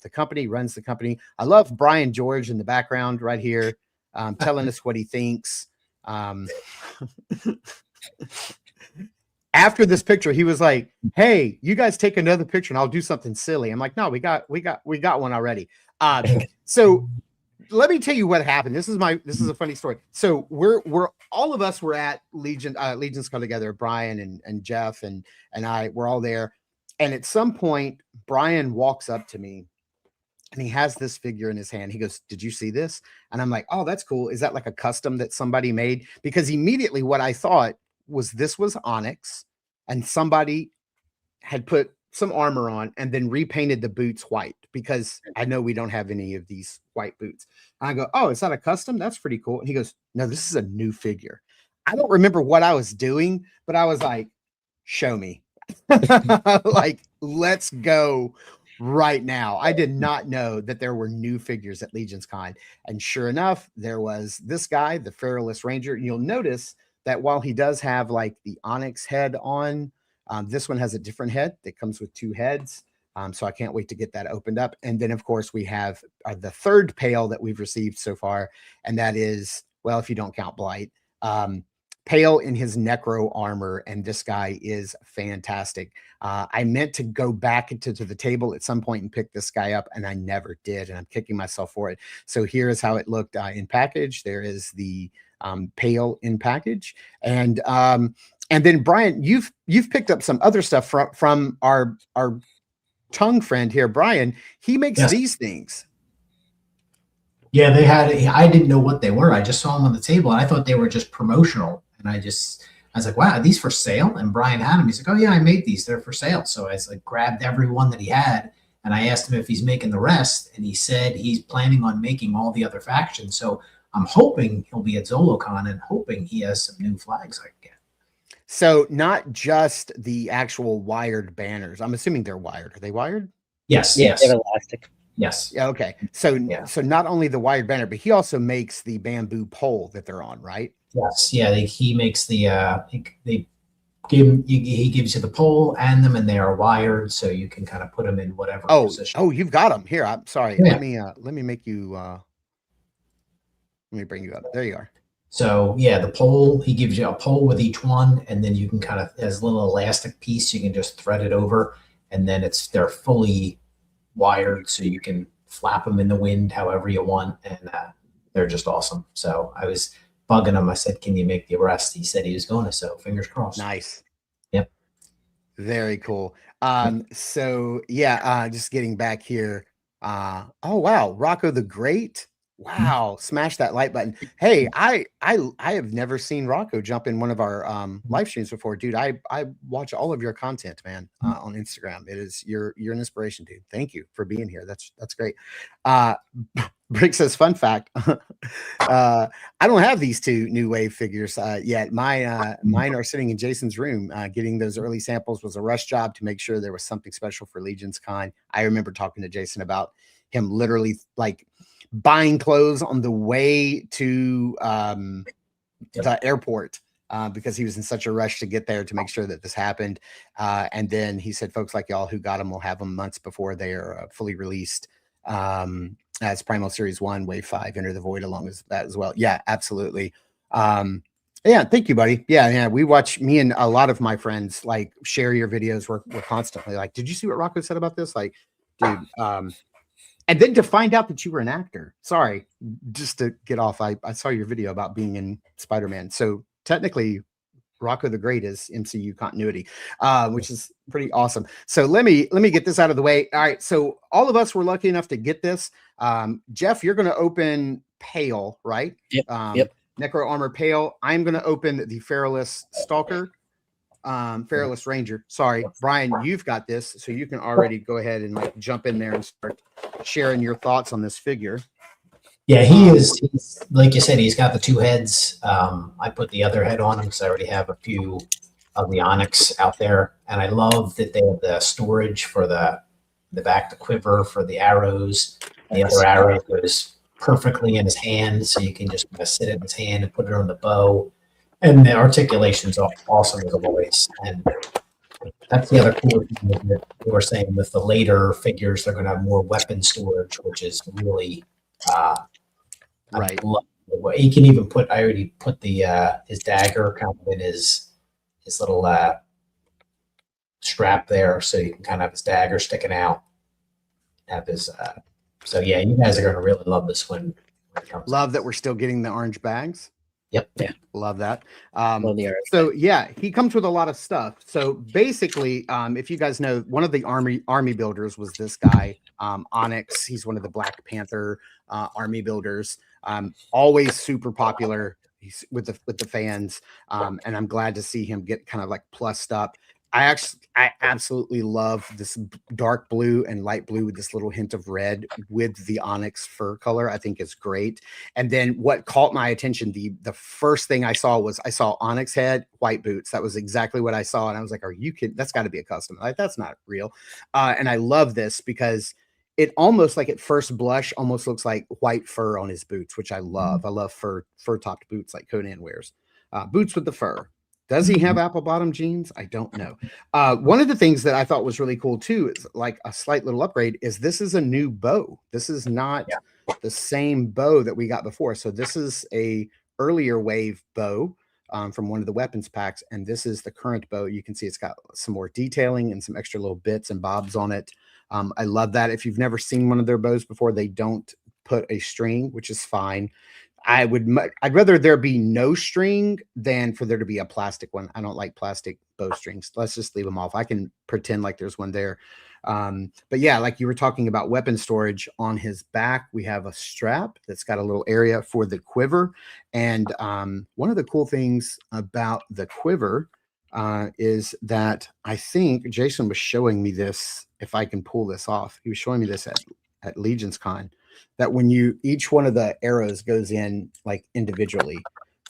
company, runs the company. I love Brian George in the background right here, telling us what he thinks. After this picture, he was like, "Hey, you guys take another picture, and I'll do something silly." I'm like, "No, we got one already." So let me tell you what happened. This is a funny story. So we're all of us were at LegionsCon together. Brian and Jeff and I were all there. And at some point, Brian walks up to me and he has this figure in his hand. He goes, "Did you see this?" And I'm like, "Oh, that's cool. Is that like a custom that somebody made?" Because immediately what I thought was this was Onyx and somebody had put some armor on and then repainted the boots white, because I know we don't have any of these white boots. And I go, "Oh, is that a custom? That's pretty cool." And he goes, "No, this is a new figure." I don't remember what I was doing, but I was like, "Show me." Like, let's go right now. I did not know that there were new figures at LegionsCon. And sure enough, there was this guy, the Feralist Ranger. You'll notice that while he does have like the Onyx head on, this one has a different head that comes with two heads. So I can't wait to get that opened up. And then, of course, we have the third Pale that we've received so far. And that is, well, if you don't count Blight, Pale in his Necro armor. And this guy is fantastic. I meant to go back to the table at some point and pick this guy up, and I never did. And I'm kicking myself for it. So here is how it looked in package. There is the Pale in package. And then Brian, you've picked up some other stuff from our tongue friend here, Brian. He makes these things. Yeah, they had. I didn't know what they were. I just saw them on the table, and I thought they were just promotional. And I was like, "Wow, are these for sale?" And Brian had them. He's like, "Oh yeah, I made these. They're for sale." So I like grabbed every one that he had, and I asked him if he's making the rest, and he said he's planning on making all the other factions. So I'm hoping he'll be at ZoloCon, and hoping he has some new flags I can get. So not just the actual wired banners. I'm assuming they're wired. Are they wired? Yes. Yeah, Yes. they're elastic. Yes. Yeah. Okay. So not only the wired banner, but he also makes the bamboo pole that they're on, right? Yes. Yeah. He makes the. He gives you the pole and them, and they are wired, so you can kind of put them in whatever position. Oh, you've got them here. I'm sorry. Yeah. Let me make you. Let me bring you up. There you are. So yeah, the pole, he gives you a pole with each one, and then you can kind of, as a little elastic piece, you can just thread it over, and then they're fully wired, so you can flap them in the wind however you want, and they're just awesome. So I was bugging him. I said, "Can you make the rest?" He said he was going to, so fingers crossed. Nice. Yep. Very cool. So yeah, just getting back here. Oh wow, Rocco the Great. Wow, smash that like button. Hey, I have never seen Rocco jump in one of our live streams before, dude. I watch all of your content, man, on Instagram. It is you're an inspiration, dude. Thank you for being here. That's great. Brick says, fun fact. I don't have these two new wave figures yet. Mine are sitting in Jason's room. Getting those early samples was a rush job to make sure there was something special for LegionsCon. I remember talking to Jason about him literally like buying clothes on the way to the airport because he was in such a rush to get there to make sure that this happened. And then he said, folks like y'all who got them will have them months before they are fully released as Primal Series 1, Wave 5, Enter the Void along with that as well. Yeah, absolutely. Yeah, thank you, buddy. Yeah, we watch, me and a lot of my friends like share your videos. We're constantly like, did you see what Rocco said about this? Like, dude, and then to find out that you were an actor. Sorry, just to get off, I saw your video about being in Spider-Man. So technically, Rocco the Great is MCU continuity, which is pretty awesome. So let me get this out of the way. All right, so all of us were lucky enough to get this. Jeff, you're going to open Pale, right? Yep. Yep. Necro Armor Pale. I'm going to open the Feralist Stalker. Feralist Ranger. Sorry, Brian, you've got this, so you can already go ahead and like jump in there and start sharing your thoughts on this figure. Yeah, he's like you said, he's got the two heads. I put the other head on him because I already have a few of the Onyx out there, and I love that they have the storage for the back, the quiver for the arrows. The other arrow goes perfectly in his hand, so you can just kind of sit in his hand and put it on the bow. And the articulation's awesome as always. And that's the other cool thing that we were saying with the later figures, they're going to have more weapon storage, which is really right. He can even put, I already put the his dagger kind of in his little strap there, so you can kind of have his dagger sticking out. Have his so yeah, you guys are going to really love this one Love that we're still getting the orange bags. Yep. Yeah. Love that. Love the art. So yeah, he comes with a lot of stuff. So basically, if you guys know, one of the army builders was this guy, Onyx. He's one of the Black Panther army builders. Always super popular. He's with the fans, and I'm glad to see him get kind of like plussed up. I absolutely love this dark blue and light blue with this little hint of red with the onyx fur color. I think is great. And then what caught my attention, the first thing I saw onyx head, white boots. That was exactly what I saw. And I was like, are you kidding? That's got to be a custom. Like, that's not real. And I love this because it almost, like at first blush, almost looks like white fur on his boots, which I love. I love fur topped boots like Conan wears. Boots with the fur. Does he have apple bottom jeans? I don't know. One of the things that I thought was really cool too is like a slight little upgrade is this is a new bow. This is not the same bow that we got before. So this is a earlier wave bow from one of the weapons packs. And this is the current bow. You can see it's got some more detailing and some extra little bits and bobs on it. I love that. If you've never seen one of their bows before, they don't put a string, which is fine. I'd rather there be no string than for there to be a plastic one. I don't like plastic bowstrings. Let's just leave them off. I can pretend like there's one there. But yeah, like you were talking about weapon storage on his back, we have a strap that's got a little area for the quiver. And one of the cool things about the quiver is that I think Jason was showing me this, if I can pull this off. He was showing me this at LegionsCon, that when each one of the arrows goes in like individually,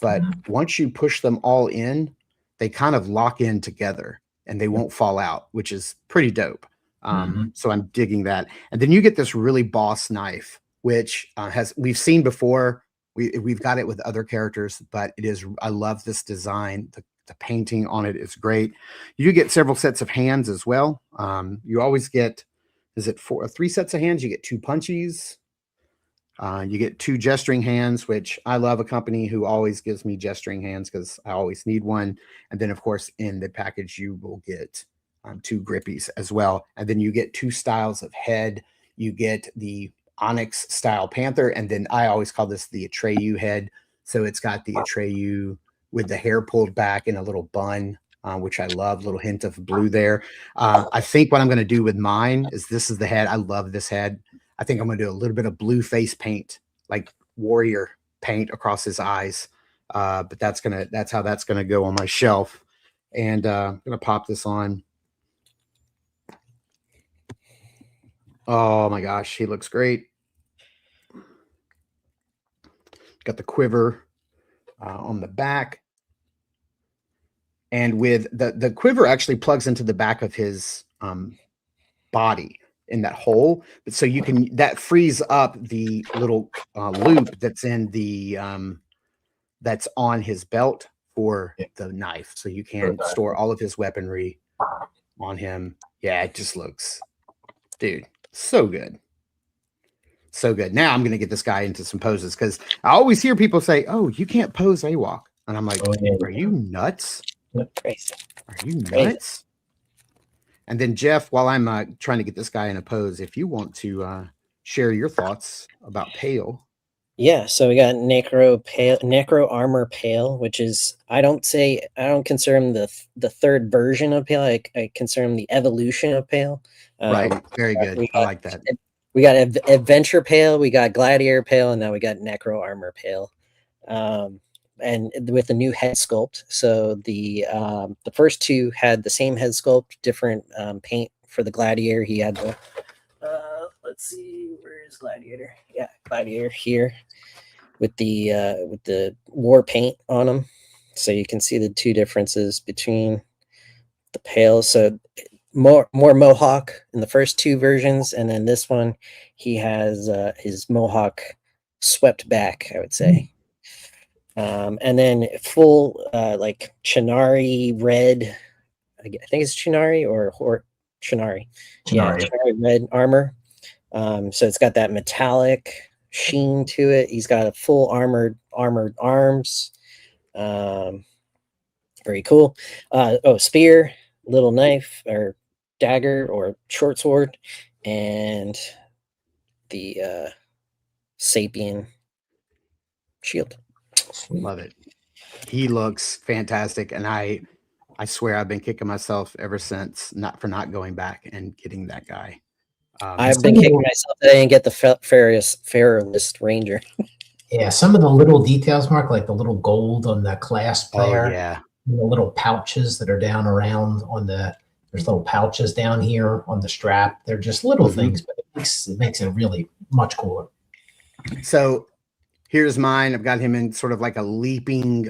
but once you push them all in, they kind of lock in together and they won't fall out, which is pretty dope. So I'm digging that. And then you get this really boss knife, which we've seen before. We've got it with other characters, but I love this design. The painting on it is great. You get several sets of hands as well. You always get, is it 3 sets of hands? You get 2 punchies. You get 2 gesturing hands, which I love a company who always gives me gesturing hands because I always need one. And then, of course, in the package, you will get 2 grippies as well. And then you get 2 styles of head. You get the Onyx style Panther. And then I always call this the Atreyu head. So it's got the Atreyu with the hair pulled back in a little bun, which I love, little hint of blue there. I think what I'm going to do with mine is this is the head. I love this head. I think I'm going to do a little bit of blue face paint, like warrior paint across his eyes. But that's how that's going to go on my shelf. And I'm going to pop this on. Oh my gosh, he looks great. Got the quiver on the back. And with the quiver actually plugs into the back of his body in that hole. But so that frees up the little loop that's in the that's on his belt for the knife. So you can store all of his weaponry on him. Yeah, it just looks, dude, so good. So good. Now I'm going to get this guy into some poses because I always hear people say, oh, you can't pose AWOC. And I'm like, are you nuts? Crazy. Are you nuts? And then Jeff, while I'm trying to get this guy in a pose, if you want to share your thoughts about Pale. Yeah, so we got Necro Armor Pale, which is I don't consider him the third version of Pale. I consider him the evolution of Pale. Right, very good. I like that. We got Adventure Pale, we got Gladiator Pale, and now we got Necro Armor Pale. And with a new head sculpt. So the first 2 had the same head sculpt, different paint. For the Gladiator, he had the let's see, where is Gladiator? Yeah, Gladiator here with the war paint on him. So you can see the 2 differences between the Pale. So more mohawk in the first 2 versions, and then this one he has his mohawk swept back, I would say. And then full like Chinari red, I think it's Chinari or Chinari. Yeah, Chinari red armor. So it's got that metallic sheen to it. He's got a full armored arms. Very cool. Spear, little knife or dagger or short sword, and the Sapien shield. Love it. He looks fantastic, and I swear I've been kicking myself ever since not going back and getting that guy. I've been kicking myself that I didn't get the Feralist Ranger. Yeah, some of the little details, Mark, like the little gold on the clasp there. Oh yeah. The little pouches that are down around on there's little pouches down here on the strap. They're just little things, but it makes it really much cooler. So here's mine. I've got him in sort of like a leaping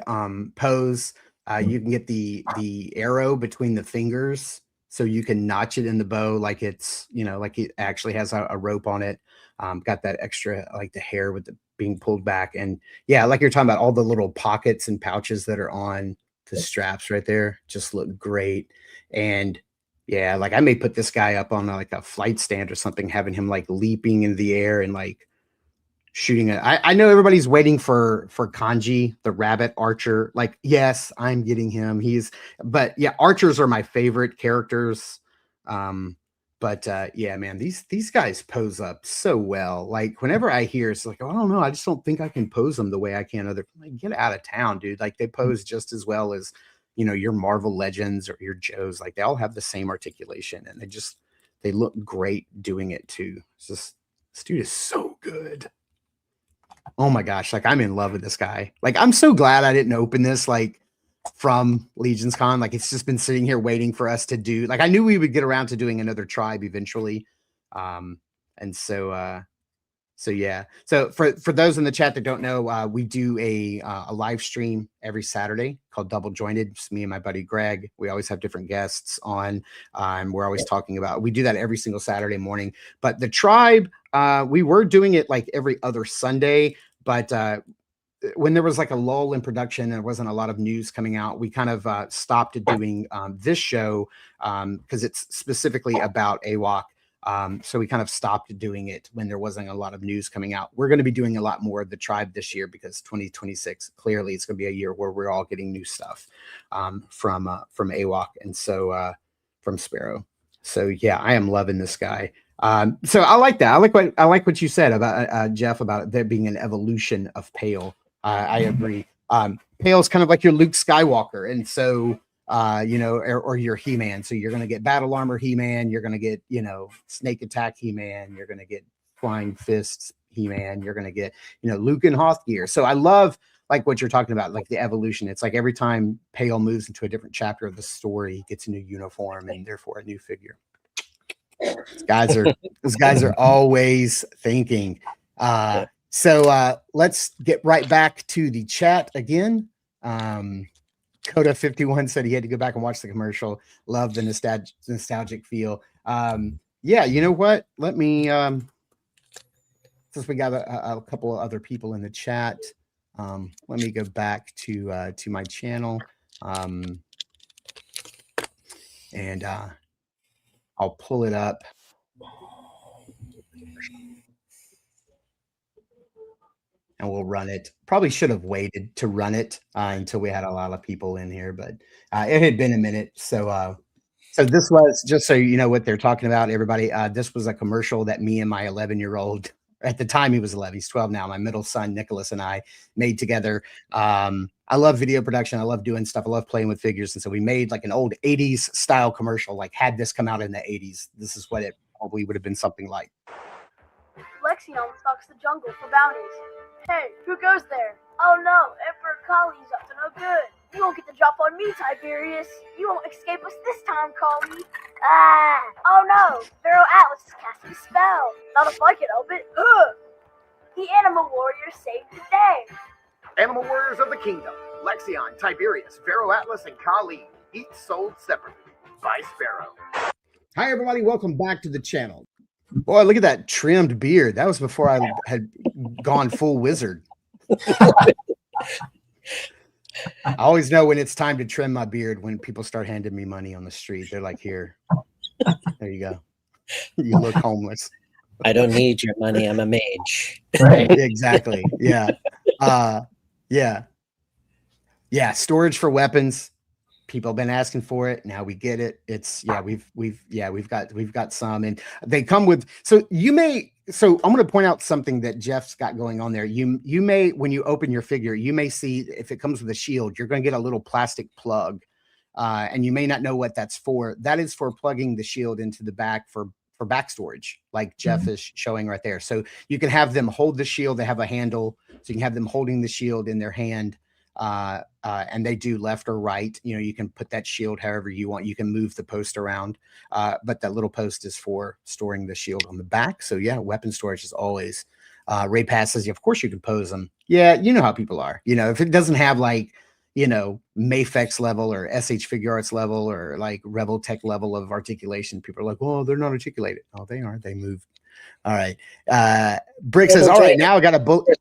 pose. You can get the arrow between the fingers, so you can notch it in the bow like it's, like it actually has a rope on it. Got that extra, like the hair with the being pulled back. And yeah, like you're talking about, all the little pockets and pouches that are on the straps right there just look great. And yeah, like I may put this guy up on like a flight stand or something, having him like leaping in the air and like shooting it. I know everybody's waiting for Kanji, the rabbit archer. Like, yes, I'm getting him. But yeah, archers are my favorite characters. But yeah, man, these guys pose up so well. Like whenever I hear it's like, oh, I don't know, I just don't think I can pose them the way I can other. Like, get out of town, dude. Like they pose just as well as your Marvel Legends or your Joes. Like they all have the same articulation, and they look great doing it too. It's just, this dude is so good. Oh my gosh, like I'm in love with this guy. Like I'm so glad I didn't open this like from LegionsCon. Like it's just been sitting here waiting for us to do. Like I knew we would get around to doing another tribe eventually. And so yeah. So for those in the chat that don't know, we do a live stream every Saturday called Double Jointed. It's me and my buddy Greg. We always have different guests on. We're always talking about. We do that every single Saturday morning. But the tribe, we were doing it like every other Sunday. But when there was like a lull in production and there wasn't a lot of news coming out, we kind of stopped doing this show because it's specifically about AWOC. So we kind of stopped doing it when there wasn't a lot of news coming out. We're going to be doing a lot more of the tribe this year because 2026, clearly it's going to be a year where we're all getting new stuff from AWOC and so from Spero. So yeah, I am loving this guy. So I like that. I like what you said about Jeff about there being an evolution of Pale. I agree. Pale is kind of like your Luke Skywalker, and so or your He-Man. So you're going to get battle armor He-Man. You're going to get snake attack He-Man. You're going to get flying fists He-Man. You're going to get Luke and Hoth gear. So I love like what you're talking about, like the evolution. It's like every time Pale moves into a different chapter of the story, he gets a new uniform and therefore a new figure. These guys are always thinking. So let's get right back to the chat again. Coda 51 said he had to go back and watch the commercial. Love the nostalgic feel. Yeah, you know what? Let me since we got a couple of other people in the chat, let me go back to my channel. And I'll pull it up. And we'll run it. Probably should have waited to run it until we had a lot of people in here, but it had been a minute. So this was, just so you know what they're talking about, everybody, this was a commercial that me and my 11-year-old, at the time he was 11, he's 12 now, my middle son, Nicholas, and I made together. I love video production. I love doing stuff. I love playing with figures. And so we made like an old 80s style commercial, like had this come out in the 80s. This is what it probably would have been something like. Legion stalks the jungle for bounties. Hey, who goes there? Oh no, Emperor Kali's up to no good. You won't get the drop on me, Tiberius. You won't escape us this time, Kali. Ah! Oh no, Pharaoh Atlas is casting a spell. Not if I can help it. The animal warriors saved the day. Animal warriors of the kingdom. Legion, Tiberius, Pharaoh Atlas, and Kali. Each sold separately by Spero. Hi, everybody. Welcome back to the channel. Boy, look at that trimmed beard. That was before I had gone full wizard. I always know when it's time to trim my beard when people start handing me money on the street. They're like, here, there you go. You look homeless. I don't need your money. I'm a mage. Right. Exactly. Yeah. Yeah. Storage for weapons. People have been asking for it. Now we get it. It's we've got some, and they come with. So I'm going to point out something that Jeff's got going on there. You may, when you open your figure, you may see if it comes with a shield, you're going to get a little plastic plug, and you may not know what that's for. That is for plugging the shield into the back for back storage, like Jeff is showing right there. So you can have them hold the shield. They have a handle, so you can have them holding the shield in their hand. And they do left or right. You can put that shield however you want. You can move the post around, but that little post is for storing the shield on the back. So yeah, weapon storage is always. Ray passes, of course you can pose them. Yeah, you know how people are. If it doesn't have like Mayfex level or SH Figure Arts level or like Rebel Tech level of articulation, people are like, well, they're not articulated. Oh, they aren't. They move. All right. Brick says, all right, now I got a bullet.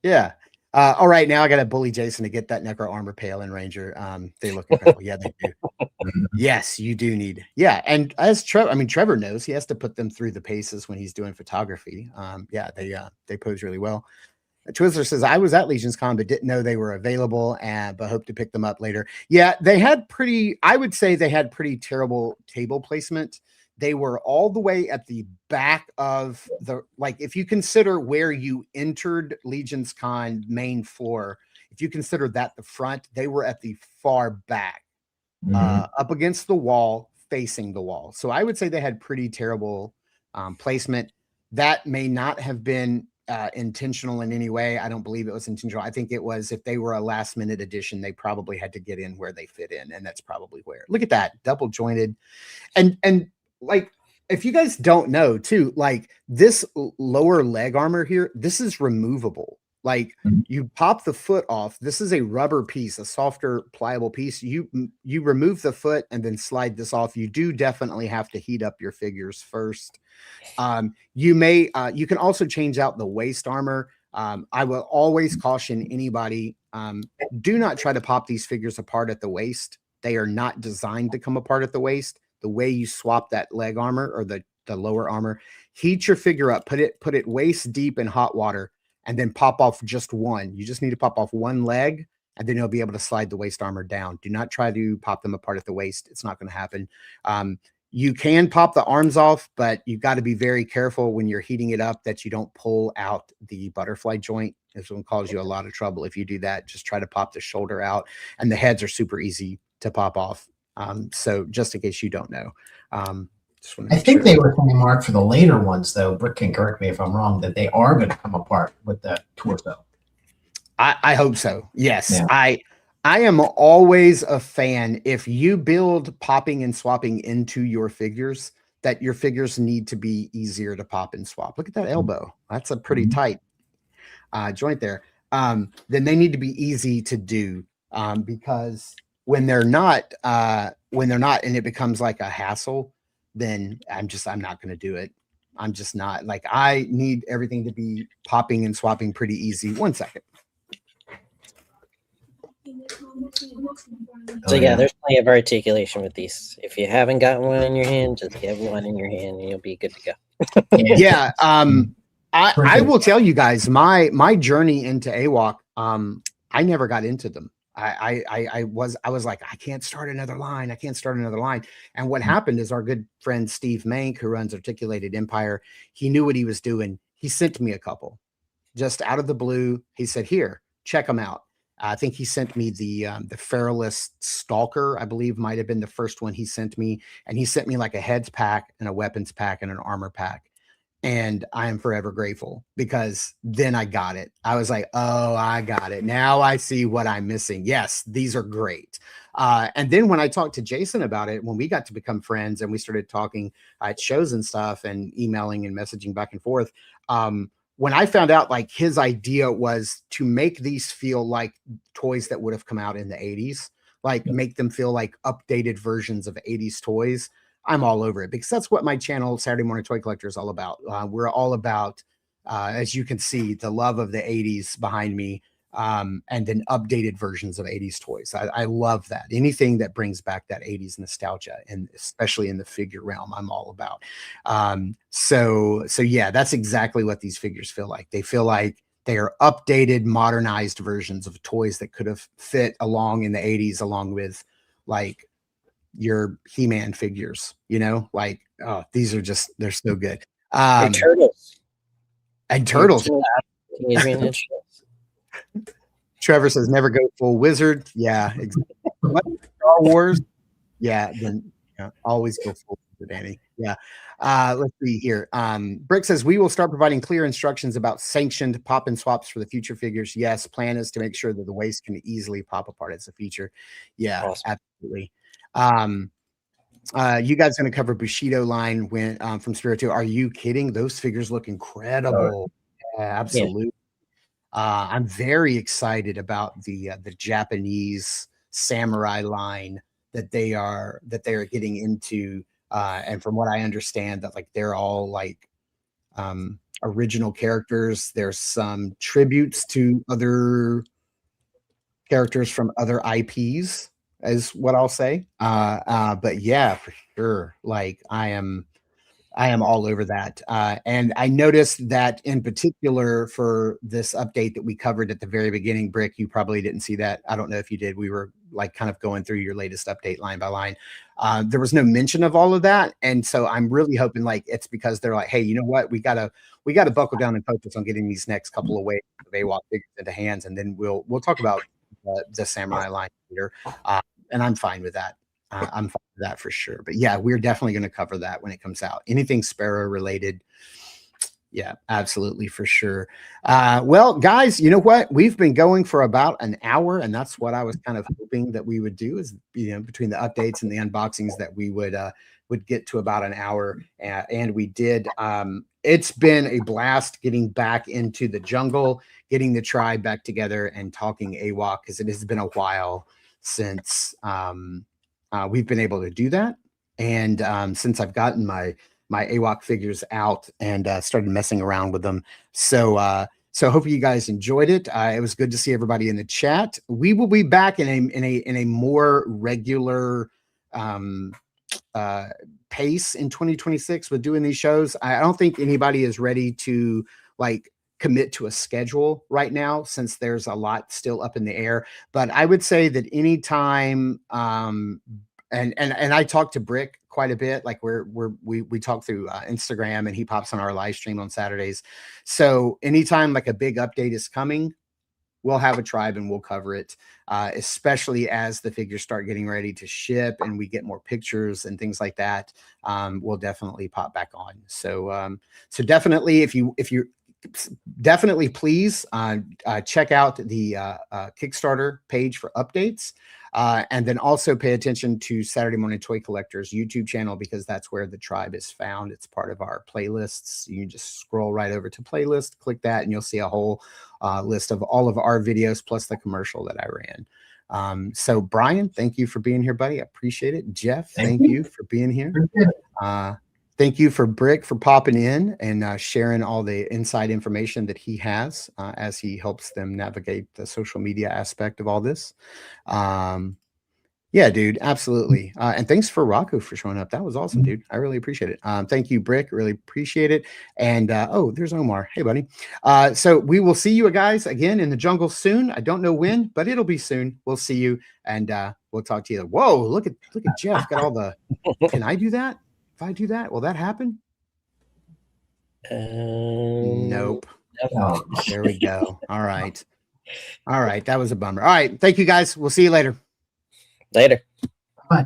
Yeah. All right, now I got to bully Jason to get that Necro armor pale in Ranger. They look incredible. Yeah, they do. Yes, you do need. Yeah, and as Trevor knows, he has to put them through the paces when he's doing photography. Yeah, they pose really well. Twizzler says, I was at LegionsCon, but didn't know they were available, but hope to pick them up later. Yeah, I would say they had pretty terrible table placement. They were all the way at the back of if you consider where you entered LegionsCon main floor, if you consider that the front, they were at the far back, up against the wall, facing the wall. So I would say they had pretty terrible placement. That may not have been intentional in any way. I don't believe it was intentional. I think it was, if they were a last minute addition, they probably had to get in where they fit in. And that's probably where. Look at that, double jointed. And like, if you guys don't know too, like this lower leg armor here, this is removable. Like you pop the foot off. This is a rubber piece, a softer, pliable piece. You remove the foot and then slide this off. You do definitely have to heat up your figures first. You can also change out the waist armor. I will always caution anybody, do not try to pop these figures apart at the waist. They are not designed to come apart at the waist. The way you swap that leg armor or the lower armor, heat your figure up, put it waist deep in hot water, and then pop off just one. You just need to pop off one leg, and then you'll be able to slide the waist armor down. Do not try to pop them apart at the waist. It's not going to happen. You can pop the arms off, but you've got to be very careful when you're heating it up that you don't pull out the butterfly joint. This will cause you a lot of trouble. If you do that, just try to pop the shoulder out, and the heads are super easy to pop off. So just in case you don't know, I think they were saying, Mark, for the later ones, though, Brick can correct me if I'm wrong, that they are going to come apart with the torso. I hope so. Yes. Yeah. I am always a fan. If you build popping and swapping into your figures, that your figures need to be easier to pop and swap. Look at that elbow. That's a pretty tight joint there. Then they need to be easy to do, because when they're not, and it becomes like a hassle, then I'm not going to do it. I'm just not. Like, I need everything to be popping and swapping pretty easy. 1 second. So yeah, there's plenty of articulation with these. If you haven't got one in your hand, just get one in your hand and you'll be good to go. Yeah. I will tell you guys, my journey into AWOC, I never got into them. I was like, I can't start another line. And what happened is our good friend Steve Mank, who runs Articulated Empire, he knew what he was doing. He sent me a couple just out of the blue. He said, here, check them out. I think he sent me the Feralist Stalker, I believe might have been the first one he sent me. And he sent me like a heads pack and a weapons pack and an armor pack. And I am forever grateful, because then I got it. I was like, oh, I got it. Now I see what I'm missing. Yes, these are great. And then when I talked to Jason about it, when we got to become friends and we started talking at shows and stuff and emailing and messaging back and forth, when I found out like his idea was to make these feel like toys that would have come out in the 80s, like make them feel like updated versions of 80s toys, I'm all over it, because that's what my channel, Saturday Morning Toy Collector, is all about. We're all about, as you can see, the love of the 80s behind me, and then updated versions of 80s toys. I love that. Anything that brings back that 80s nostalgia, and especially in the figure realm, I'm all about. So yeah, that's exactly what these figures feel like. They feel like They are updated, modernized versions of toys that could have fit along in the 80s, along with like your He-Man figures, you know, like, oh, these are just, they're so good. And turtles. And turtles. Teenage Mutant Ninja Turtles. Trevor says never go full wizard. Yeah, exactly. Star Wars. Yeah, then always go full wizard, Danny. Yeah. Let's see here. Brick says we will start providing clear instructions about sanctioned pop and swaps for the future figures. Yes, plan is to make sure that the waist can easily pop apart as a feature. Yeah, awesome. Absolutely. You guys going to cover Bushido line when from Spero 2. Are you kidding? Those figures look incredible. Yeah, absolutely. Yeah. I'm very excited about the Japanese samurai line that they are getting into. And from what I understand, that like they're all like original characters. There's some tributes to other characters from other IPs, is what I'll say. But yeah, for sure. Like I am all over that. And I noticed that in particular for this update that we covered at the very beginning, Brick, you probably didn't see that. I don't know if you did. We were like kind of going through your latest update line by line. There was no mention of all of that. And so I'm really hoping like it's because they're like, hey, you know what? We gotta buckle down and focus on getting these next couple of waves of AWOC figures into hands. And then we'll talk about the samurai line later. And I'm fine with that. I'm fine with that for sure. But yeah, we're definitely going to cover that when it comes out. Anything Spero related. Yeah, absolutely, for sure. Well, guys, you know what? We've been going for about an hour, and that's what I was kind of hoping that we would do is, you know, between the updates and the unboxings that we would get to about an hour. And we did. It's been a blast getting back into the jungle, getting the tribe back together and talking AWOC, because it has been a while since we've been able to do that. And since I've gotten my AWOC figures out and started messing around with them. So hope you guys enjoyed it. It was good to see everybody in the chat. We will be back in a more regular pace in 2026 with doing these shows. I don't think anybody is ready to like commit to a schedule right now, since there's a lot still up in the air. But I would say that anytime, and I talk to Brick quite a bit. Like we talk through Instagram, and he pops on our live stream on Saturdays. So anytime like a big update is coming, we'll have a tribe and we'll cover it, especially as the figures start getting ready to ship and we get more pictures and things like that. We'll definitely pop back on. So definitely, if you definitely please check out the Kickstarter page for updates. And then also pay attention to Saturday Morning Toy Collector's YouTube channel, because that's where the tribe is found. It's part of our playlists. You just scroll right over to playlist, click that, and you'll see a whole list of all of our videos plus the commercial that I ran. So Brian, thank you for being here, buddy. I appreciate it. Jeff, thank you for being here. Thank you for Brick for popping in and sharing all the inside information that he has as he helps them navigate the social media aspect of all this. Yeah, dude, absolutely. And thanks for Rocco for showing up. That was awesome, dude. I really appreciate it. Thank you, Brick. Really appreciate it. And oh, there's Omar. Hey, buddy. So we will see you guys again in the jungle soon. I don't know when, but it'll be soon. We'll see you, and we'll talk to you. Whoa, look at Jeff. Got all the. Can I do that? If I do that, will that happen? Nope. No. There we go. All right. That was a bummer. All right. Thank you, guys. We'll see you later. Later. Bye.